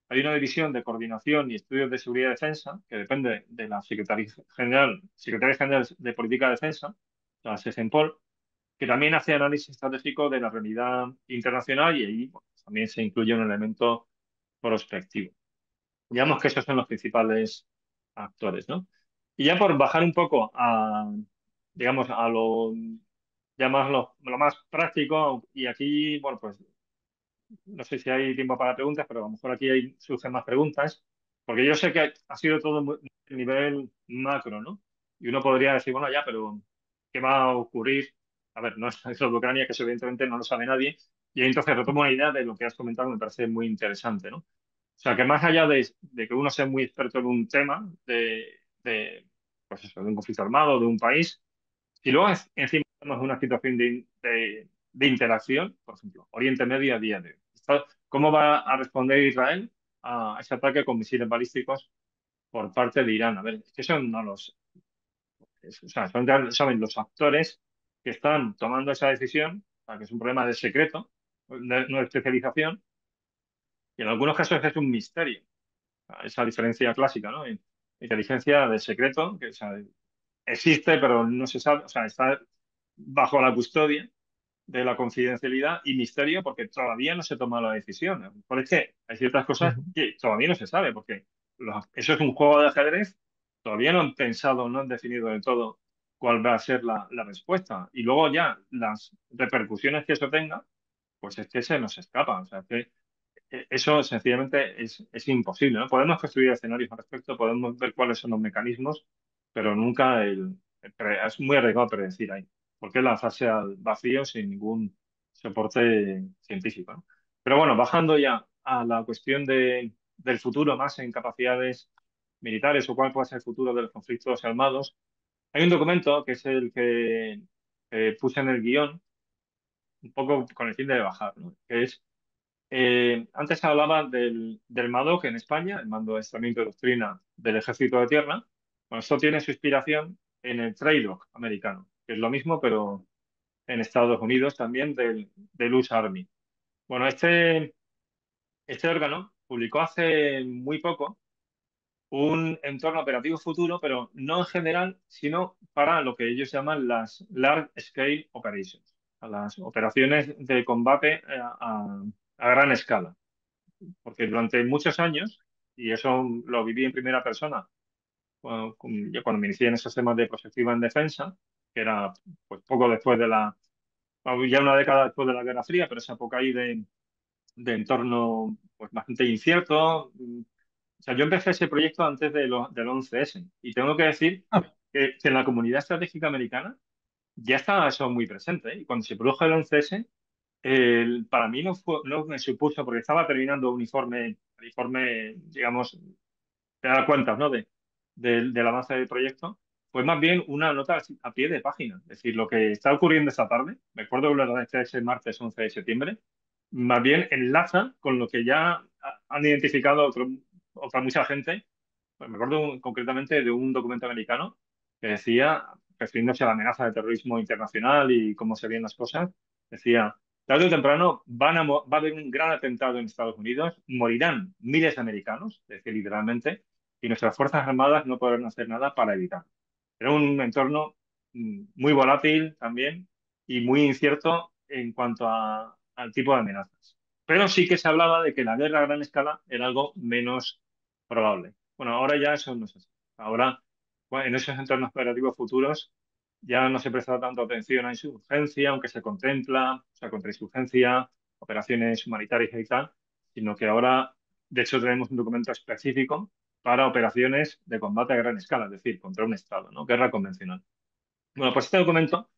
hay una división de coordinación y estudios de seguridad y defensa que depende de la Secretaría General de Política de Defensa, la SEGENPOL, que también hace análisis estratégico de la realidad internacional y ahí bueno, también se incluye un elemento prospectivo. Digamos que esos son los principales actores, ¿no? Y ya por bajar un poco a, digamos, a lo, ya más lo más práctico, y aquí, bueno, pues no sé si hay tiempo para preguntas, pero a lo mejor aquí surgen más preguntas, porque yo sé que ha sido todo a nivel macro, ¿no? Y uno podría decir, bueno, ya, pero ¿qué va a ocurrir? A ver, no es lo de Ucrania, que eso evidentemente no lo sabe nadie, y ahí entonces retomo una idea de lo que has comentado, me parece muy interesante, ¿no? O sea, que más allá de que uno sea muy experto en un tema, pues eso, de un conflicto armado, de un país, si luego encima tenemos una situación de interacción, por ejemplo, Oriente Medio a día de hoy, ¿cómo va a responder Israel a ese ataque con misiles balísticos por parte de Irán? A ver, es que son no los, o sea, saben los actores que están tomando esa decisión, o sea, que es un problema de secreto, no de especialización, y en algunos casos es un misterio. Esa diferencia clásica, ¿no? Inteligencia de secreto, que o sea, existe, pero no se sabe, o sea, está bajo la custodia de la confidencialidad y misterio porque todavía no se toma la decisión. Por es que hay ciertas cosas Ujú, que todavía no se sabe, porque eso es un juego de ajedrez, todavía no han pensado, no han definido del todo cuál va a ser la respuesta. Y luego ya las repercusiones que eso tenga, pues es que se nos escapa. O sea, que eso sencillamente es imposible, ¿no? Podemos construir escenarios al respecto, podemos ver cuáles son los mecanismos, pero nunca es muy arriesgado predecir ahí, porque lanzarse al vacío sin ningún soporte científico, ¿no? Pero bueno, bajando ya a la cuestión del futuro más en capacidades militares o cuál puede ser el futuro de los conflictos armados, hay un documento que es el que puse en el guión, un poco con el fin de bajar, ¿no? Que es antes hablaba del MADOC en España, el Mando de Adiestramiento y Doctrina del Ejército de Tierra. Bueno, esto tiene su inspiración en el TRADOC americano, que es lo mismo, pero en Estados Unidos también del US Army. Bueno, este órgano publicó hace muy poco un entorno operativo futuro, pero no en general, sino para lo que ellos llaman las Large Scale Operations, a las operaciones de combate a gran escala porque durante muchos años, y eso lo viví en primera persona, ya cuando me inicié en esos temas de prospectiva en defensa, que era pues poco después ya una década después de la Guerra Fría, pero esa época ahí de entorno pues bastante incierto. O sea, yo empecé ese proyecto antes del 11S y tengo que decir ah, que en la comunidad estratégica americana ya estaba eso muy presente, ¿eh? Y cuando se produjo el 11S, para mí no me supuso, porque estaba terminando uniforme, digamos, te das cuenta, ¿no? Del avance del proyecto, pues más bien una nota a pie de página. Es decir, lo que está ocurriendo esta tarde, me acuerdo que lo de ese martes 11 de septiembre, más bien enlaza con lo que ya han identificado otra mucha gente. Pues me acuerdo concretamente de un documento americano que decía, refiriéndose a la amenaza de terrorismo internacional y cómo se ven las cosas, decía, tarde o temprano va a haber un gran atentado en Estados Unidos, morirán miles de americanos, es decir, literalmente, y nuestras Fuerzas Armadas no podrán hacer nada para evitarlo. Era un entorno muy volátil también y muy incierto en cuanto al tipo de amenazas. Pero sí que se hablaba de que la guerra a gran escala era algo menos probable. Bueno, ahora ya eso no es así. Ahora, bueno, en esos entornos operativos futuros ya no se presta tanto atención a insurgencia, aunque se contempla, o sea, contrainsurgencia, operaciones humanitarias y tal, sino que ahora, de hecho, tenemos un documento específico para operaciones de combate a gran escala, es decir, contra un Estado, ¿no? Guerra convencional. Bueno, pues este documento,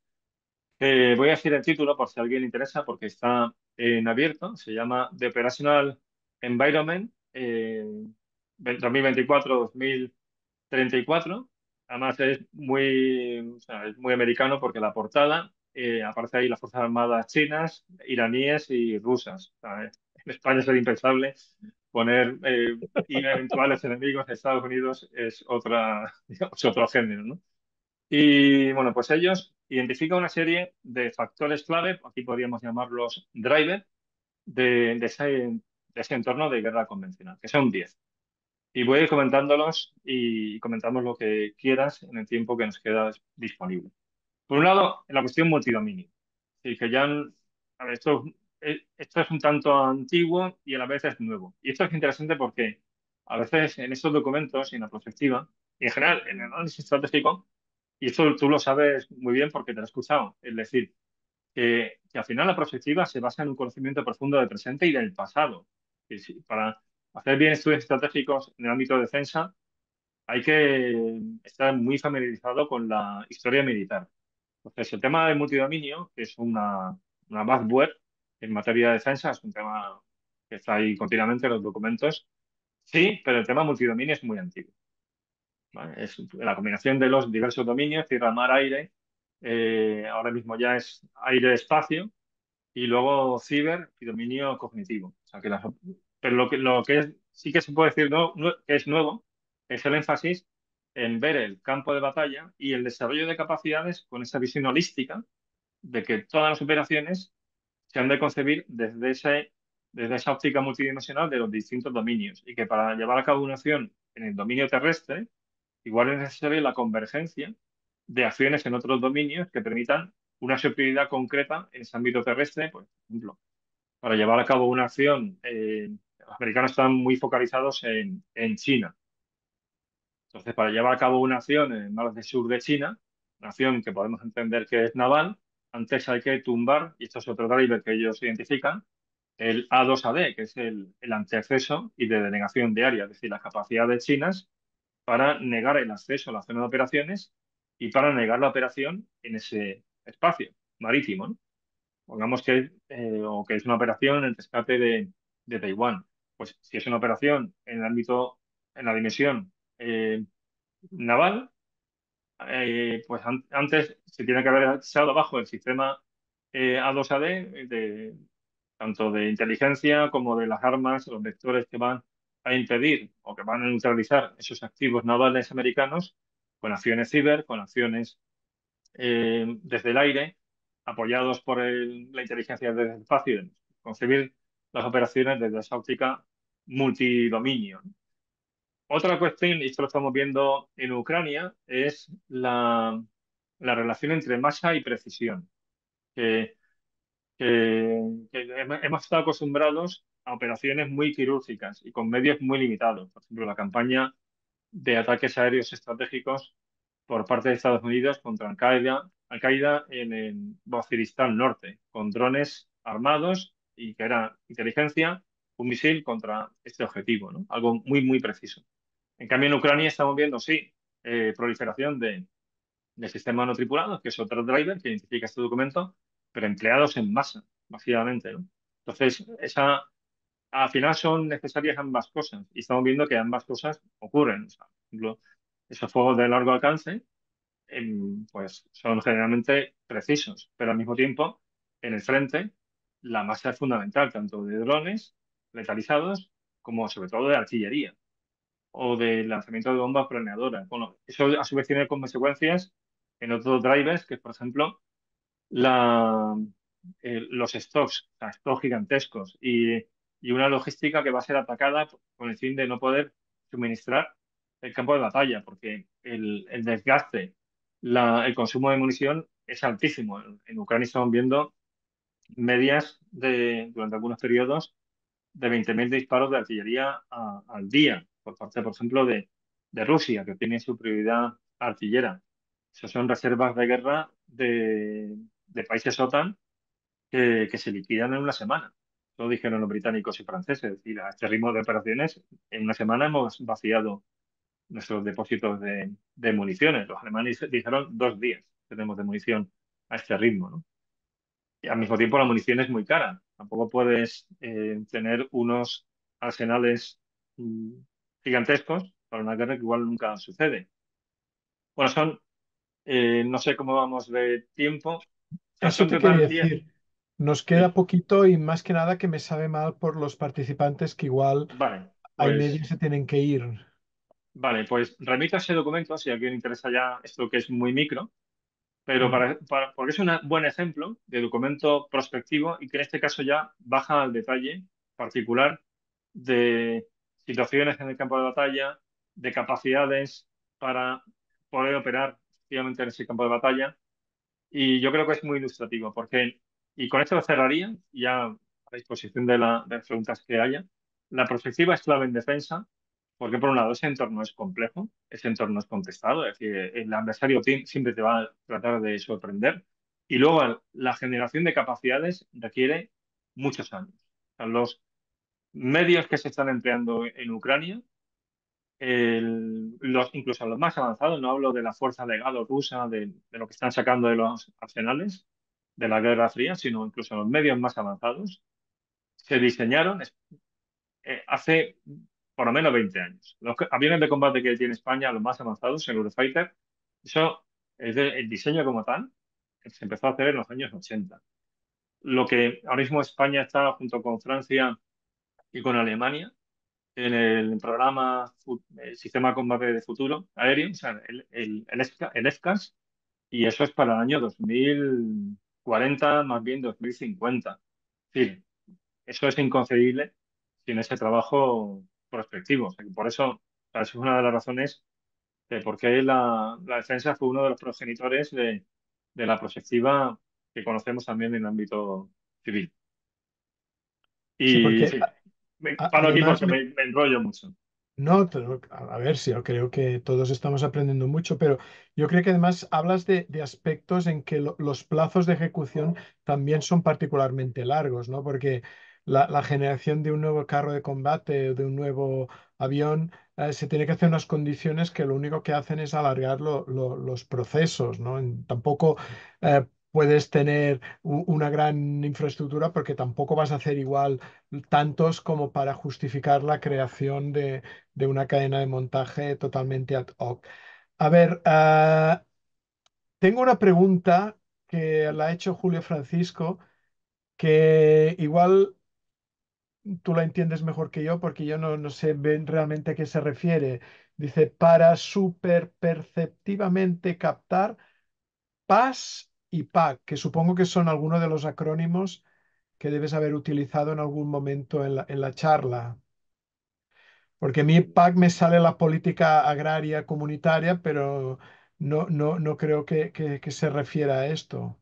voy a decir el título por si a alguien le interesa, porque está en abierto, se llama The Operational Environment 2024-2034. Además o sea, es muy americano porque la portada aparece ahí las Fuerzas Armadas chinas, iraníes y rusas. O sea, en España sería impensable poner y eventuales enemigos de Estados Unidos es digamos, otro género, ¿no? Y bueno, pues ellos identifican una serie de factores clave, aquí podríamos llamarlos driver, de ese entorno de guerra convencional, que son 10. Y voy a ir comentándolos y comentamos lo que quieras en el tiempo que nos queda disponible. Por un lado, en la cuestión multidominio. Sí, que ya, a ver, esto es un tanto antiguo y a la vez es nuevo. Y esto es interesante porque a veces en estos documentos y en la prospectiva, y en general en el análisis estratégico, y esto tú lo sabes muy bien porque te lo he escuchado, es decir, que al final la prospectiva se basa en un conocimiento profundo del presente y del pasado. Y para hacer bien estudios estratégicos en el ámbito de defensa, hay que estar muy familiarizado con la historia militar. Entonces, el tema del multidominio, que es una buzzword en materia de defensa, es un tema que está ahí continuamente en los documentos. Sí, pero el tema multidominio es muy antiguo. ¿Vale? Es la combinación de los diversos dominios, tierra, mar, aire. Ahora mismo ya es aire-espacio y luego ciber y dominio cognitivo. O sea, pero lo que sí que se puede decir que es nuevo es el énfasis en ver el campo de batalla y el desarrollo de capacidades con esa visión holística de que todas las operaciones se han de concebir desde esa óptica multidimensional de los distintos dominios y que para llevar a cabo una acción en el dominio terrestre, igual es necesaria la convergencia de acciones en otros dominios que permitan una superioridad concreta en ese ámbito terrestre. Pues, por ejemplo, para llevar a cabo una acción, los americanos están muy focalizados en China. Entonces, para llevar a cabo una acción en el mar del sur de China, una acción que podemos entender que es naval, antes hay que tumbar, y esto es otro driver que ellos identifican, el A2AD, que es el antiacceso y de denegación de área, es decir, las capacidades chinas para negar el acceso a la zona de operaciones y para negar la operación en ese espacio marítimo, ¿no? Pongamos o que es una operación en el rescate de Taiwán. Pues si es una operación en el ámbito, en la dimensión naval, pues antes se tiene que haber echado abajo el sistema A2AD, tanto de inteligencia como de las armas, los vectores que van a impedir o que van a neutralizar esos activos navales americanos con acciones ciber, con acciones desde el aire, apoyados por la inteligencia desde el espacio, y demás. Concebir las operaciones desde esa óptica multidominio, ¿no? Otra cuestión, y esto lo estamos viendo en Ucrania, es la relación entre masa y precisión. Que, que hemos estado acostumbrados a operaciones muy quirúrgicas y con medios muy limitados. Por ejemplo, la campaña de ataques aéreos estratégicos por parte de Estados Unidos contra Al-Qaeda en el Waziristán Norte, con drones armados y que era inteligencia, un misil contra este objetivo, ¿no? Algo muy, muy preciso. En cambio, en Ucrania estamos viendo, sí, proliferación de sistemas no tripulados, que es otro driver que identifica este documento, pero empleados en masa, masivamente, ¿no? Entonces, al final son necesarias ambas cosas y estamos viendo que ambas cosas ocurren. O sea, por ejemplo, esos fuegos de largo alcance pues son generalmente precisos, pero al mismo tiempo, en el frente, la masa es fundamental, tanto de drones letalizados como sobre todo de artillería o de lanzamiento de bombas planeadoras. Bueno, eso a su vez tiene consecuencias en otros drivers, que es, por ejemplo, la, los stocks, o sea, stocks gigantescos y una logística que va a ser atacada con el fin de no poder suministrar el campo de batalla, porque el desgaste, el consumo de munición es altísimo. En Ucrania estamos viendo medias durante algunos periodos de 20.000 disparos de artillería al día, por parte, por ejemplo, de Rusia, que tiene su prioridad artillera. Esas son reservas de guerra de países OTAN que se liquidan en una semana. Lo dijeron los británicos y franceses. Es decir, a este ritmo de operaciones, en una semana hemos vaciado nuestros depósitos de municiones. Los alemanes dijeron 2 días tenemos de munición a este ritmo, ¿no? Y al mismo tiempo la munición es muy cara. Tampoco puedes tener unos arsenales mm, gigantescos para una guerra que igual nunca sucede. Bueno, no sé cómo vamos de tiempo. O sea, Eso son te quería total 10. decir. Nos queda Sí, poquito y más que nada que me sabe mal por los participantes que igual vale. hay medio Pues, y se tienen que ir. vale, pues remito a ese documento si a alguien le interesa ya esto que es muy micro, pero Mm. porque es un buen ejemplo de documento prospectivo y que en este caso ya baja al detalle particular de situaciones en el campo de batalla, de capacidades para poder operar efectivamente en ese campo de batalla. Y yo creo que es muy ilustrativo, porque Y con esto cerraría, ya a disposición de las preguntas que haya. La perspectiva es clave en defensa, porque por un lado ese entorno es complejo, ese entorno es contestado, es decir, el adversario siempre te va a tratar de sorprender. Y luego la generación de capacidades requiere muchos años. O sea, los medios que se están empleando en Ucrania, incluso los más avanzados, no hablo de la fuerza legado rusa, de lo que están sacando de los arsenales de la Guerra Fría, sino incluso los medios más avanzados, se diseñaron hace por lo menos 20 años. Los aviones de combate que tiene España, los más avanzados, el Eurofighter, eso el diseño como tal se empezó a hacer en los años 80. Lo que ahora mismo España está junto con Francia y con Alemania en el programa el Sistema de Combate de Futuro Aéreo, o sea, el FCAS, y eso es para el año 2040, más bien 2050. Es decir, eso es inconcebible sin ese trabajo prospectivo. O sea, que por eso, o sea, eso es una de las razones de por qué la defensa fue uno de los progenitores de la prospectiva que conocemos también en el ámbito civil. Sí, Y porque sí, paro aquí además porque me enrollo mucho. no, a ver si yo creo que todos estamos aprendiendo mucho, pero yo creo que además hablas de aspectos en que los plazos de ejecución también son particularmente largos, ¿no? Porque la generación de un nuevo carro de combate o de un nuevo avión se tiene que hacer en unas condiciones que lo único que hacen es alargar los procesos, ¿no? Tampoco puedes tener una gran infraestructura porque tampoco vas a hacer igual tantos como para justificar la creación de una cadena de montaje totalmente ad hoc. A ver, tengo una pregunta que la ha hecho Julio Francisco, que igual tú la entiendes mejor que yo, porque yo no sé realmente a qué se refiere. Dice, para superperceptivamente captar PAS y PAC, que supongo que son algunos de los acrónimos que debes haber utilizado en algún momento en la charla. Porque a mí PAC me sale la política agraria comunitaria, pero no creo que se refiera a esto.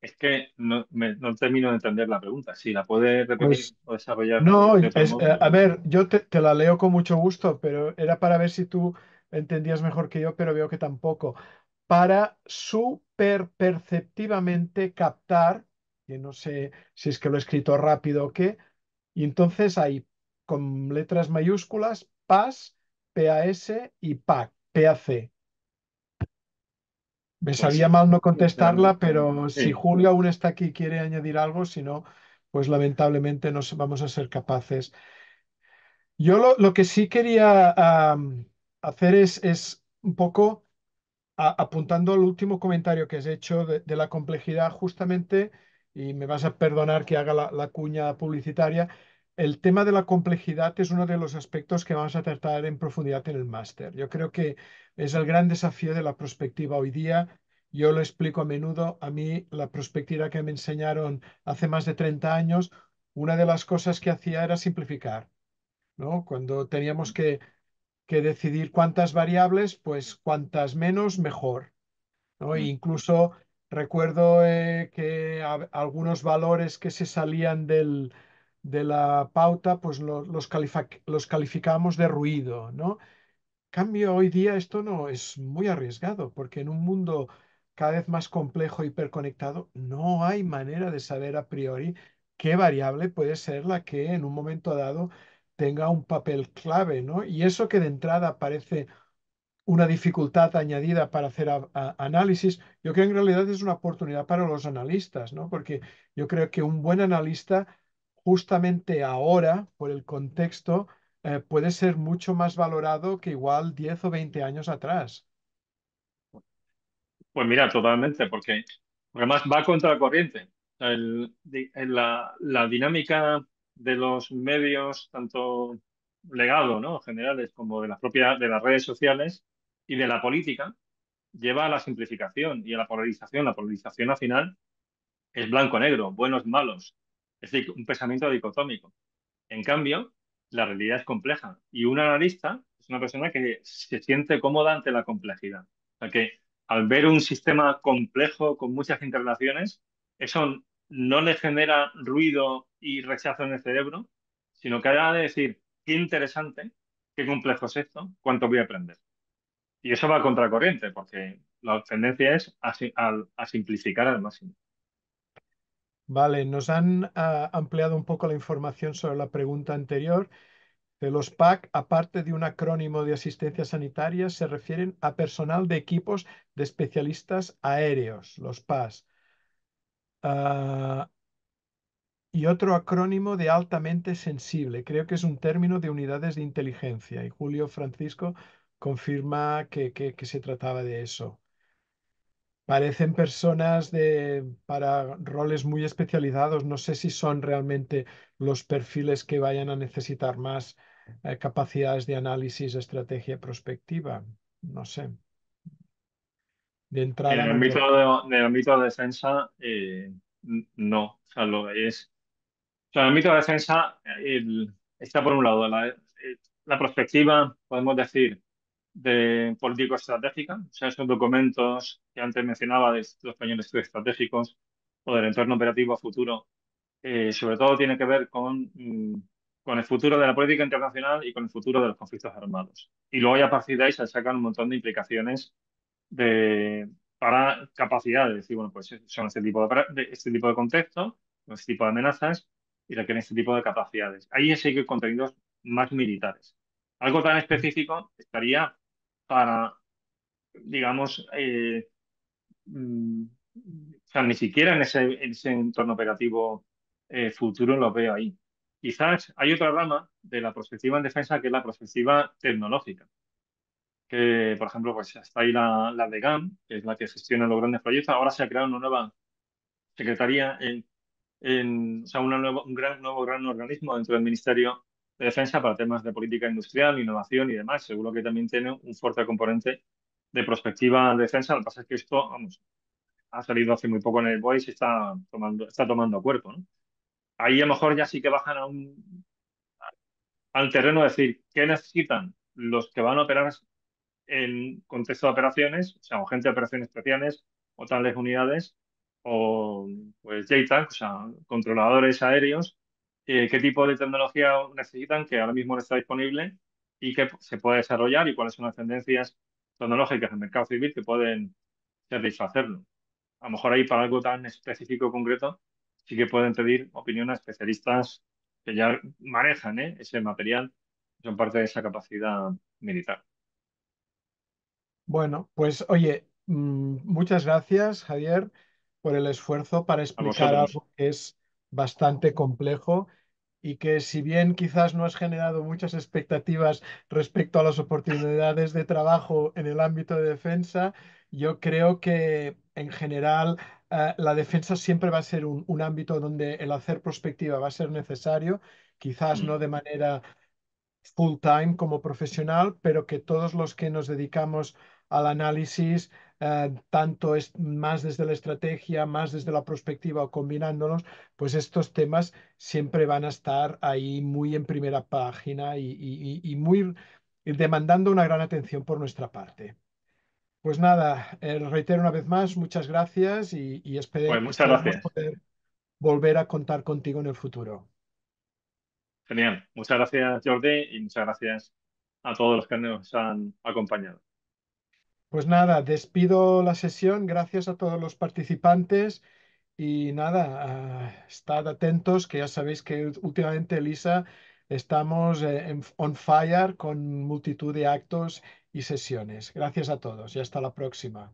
Es que no termino de entender la pregunta. Si la puedes repetir Pues o desarrollar no, de otro modo. a ver, yo te la leo con mucho gusto, pero era para ver si tú entendías mejor que yo, pero veo que tampoco. Para superperceptivamente captar, que no sé si es que lo he escrito rápido o qué, y entonces hay con letras mayúsculas PAS, PAS y PAC, PAC. Me Pues sabía mal no realmente, contestarla, pero si sí. Julio aún está aquí y quiere añadir algo, si no, pues lamentablemente no vamos a ser capaces. Yo lo que sí quería hacer es un poco apuntando al último comentario que has hecho de la complejidad, justamente, y me vas a perdonar que haga la cuña publicitaria, el tema de la complejidad es uno de los aspectos que vamos a tratar en profundidad en el máster. Yo creo que es el gran desafío de la prospectiva hoy día. Yo lo explico a menudo. A mí, la prospectiva que me enseñaron hace más de 30 años, una de las cosas que hacía era simplificar, ¿no? Cuando teníamos que decidir cuántas variables, pues cuantas menos, mejor, ¿no? E Mm. incluso recuerdo que algunos valores que se salían de la pauta, pues los calificamos de ruido, ¿no? Cambio, hoy día esto no es muy arriesgado, porque en un mundo cada vez más complejo, hiperconectado, no hay manera de saber a priori qué variable puede ser la que en un momento dado tenga un papel clave, ¿no? Y eso que de entrada parece una dificultad añadida para hacer análisis, yo creo que en realidad es una oportunidad para los analistas, ¿no? Porque yo creo que un buen analista, justamente ahora, por el contexto, puede ser mucho más valorado que igual 10 o 20 años atrás. Pues mira, totalmente, porque además va contra la corriente. O sea, la dinámica de los medios, tanto legado, ¿no? Generales, como de de las redes sociales y de la política, lleva a la simplificación y a la polarización. La polarización al final es blanco-negro, buenos, malos. Es decir, un pensamiento dicotómico. En cambio, la realidad es compleja y un analista es una persona que se siente cómoda ante la complejidad. O sea que al ver un sistema complejo con muchas interrelaciones, eso no le genera ruido y rechazo en el cerebro, sino que haya de decir, qué interesante, qué complejo es esto, cuánto voy a aprender. Y eso va a contracorriente, porque la tendencia es a simplificar al máximo. Vale, nos han ampliado un poco la información sobre la pregunta anterior. De los PAC, aparte de un acrónimo de asistencia sanitaria, se refieren a personal de equipos de especialistas aéreos, los PAS. Ah, y otro acrónimo de altamente sensible. Creo que es un término de unidades de inteligencia. Y Julio Francisco confirma que se trataba de eso. Parecen personas para roles muy especializados. No sé si son realmente los perfiles que vayan a necesitar más capacidades de análisis, estrategia y prospectiva. No sé. De En entrada el no me lo... ámbito de defensa, no. O sea, o sea, en el ámbito de defensa está por un lado la perspectiva, podemos decir, de político-estratégica, o sea, esos documentos que antes mencionaba de los planes estratégicos o del entorno operativo a futuro, sobre todo tiene que ver con el futuro de la política internacional y con el futuro de los conflictos armados. Y luego ya a partir de ahí se sacan un montón de implicaciones de, para capacidades. Es decir, bueno, pues son este tipo de contextos, este tipo de amenazas y requieren este tipo de capacidades. Ahí sí que hay contenidos más militares. Algo tan específico estaría para, digamos, o sea, ni siquiera en ese entorno operativo futuro lo veo ahí. Quizás hay otra rama de la prospectiva en defensa que es la prospectiva tecnológica, que, por ejemplo, pues está ahí la de GAM, que es la que gestiona los grandes proyectos. Ahora se ha creado una nueva secretaría, o sea, gran organismo dentro del Ministerio de Defensa para temas de política industrial, innovación y demás. Seguro que también tiene un fuerte componente de prospectiva de defensa. Lo que pasa es que esto, vamos, ha salido hace muy poco en el BOE y está tomando cuerpo, ¿no? Ahí a lo mejor ya sí que bajan al terreno de decir, ¿qué necesitan los que van a operar en contexto de operaciones, o sea, o gente de operaciones especiales, o tales unidades, o pues JTAC, o sea, controladores aéreos, qué tipo de tecnología necesitan que ahora mismo no está disponible y que se puede desarrollar y cuáles son las tendencias tecnológicas del mercado civil que pueden satisfacerlo. A lo mejor ahí para algo tan específico o concreto sí que pueden pedir opinión a especialistas que ya manejan, ese material, son parte de esa capacidad militar. Bueno, pues oye, muchas gracias, Javier, por el esfuerzo para A explicar vosotros. algo que es bastante complejo y que si bien quizás no has generado muchas expectativas respecto a las oportunidades de trabajo en el ámbito de defensa, yo creo que en general la defensa siempre va a ser un ámbito donde el hacer prospectiva va a ser necesario, quizás no Mm. de manera full time como profesional, pero que todos los que nos dedicamos al análisis, tanto es más desde la estrategia, más desde la perspectiva o combinándolos, pues estos temas siempre van a estar ahí muy en primera página y muy y demandando una gran atención por nuestra parte. Pues nada, reitero una vez más, muchas gracias y Pues muchas esperemos gracias. poder volver a contar contigo en el futuro. Genial. Muchas gracias, Jordi, y muchas gracias a todos los que nos han acompañado. Pues nada, despido la sesión. Gracias a todos los participantes y nada, estad atentos, que ya sabéis que últimamente, Elisa, estamos on fire con multitud de actos y sesiones. Gracias a todos y hasta la próxima.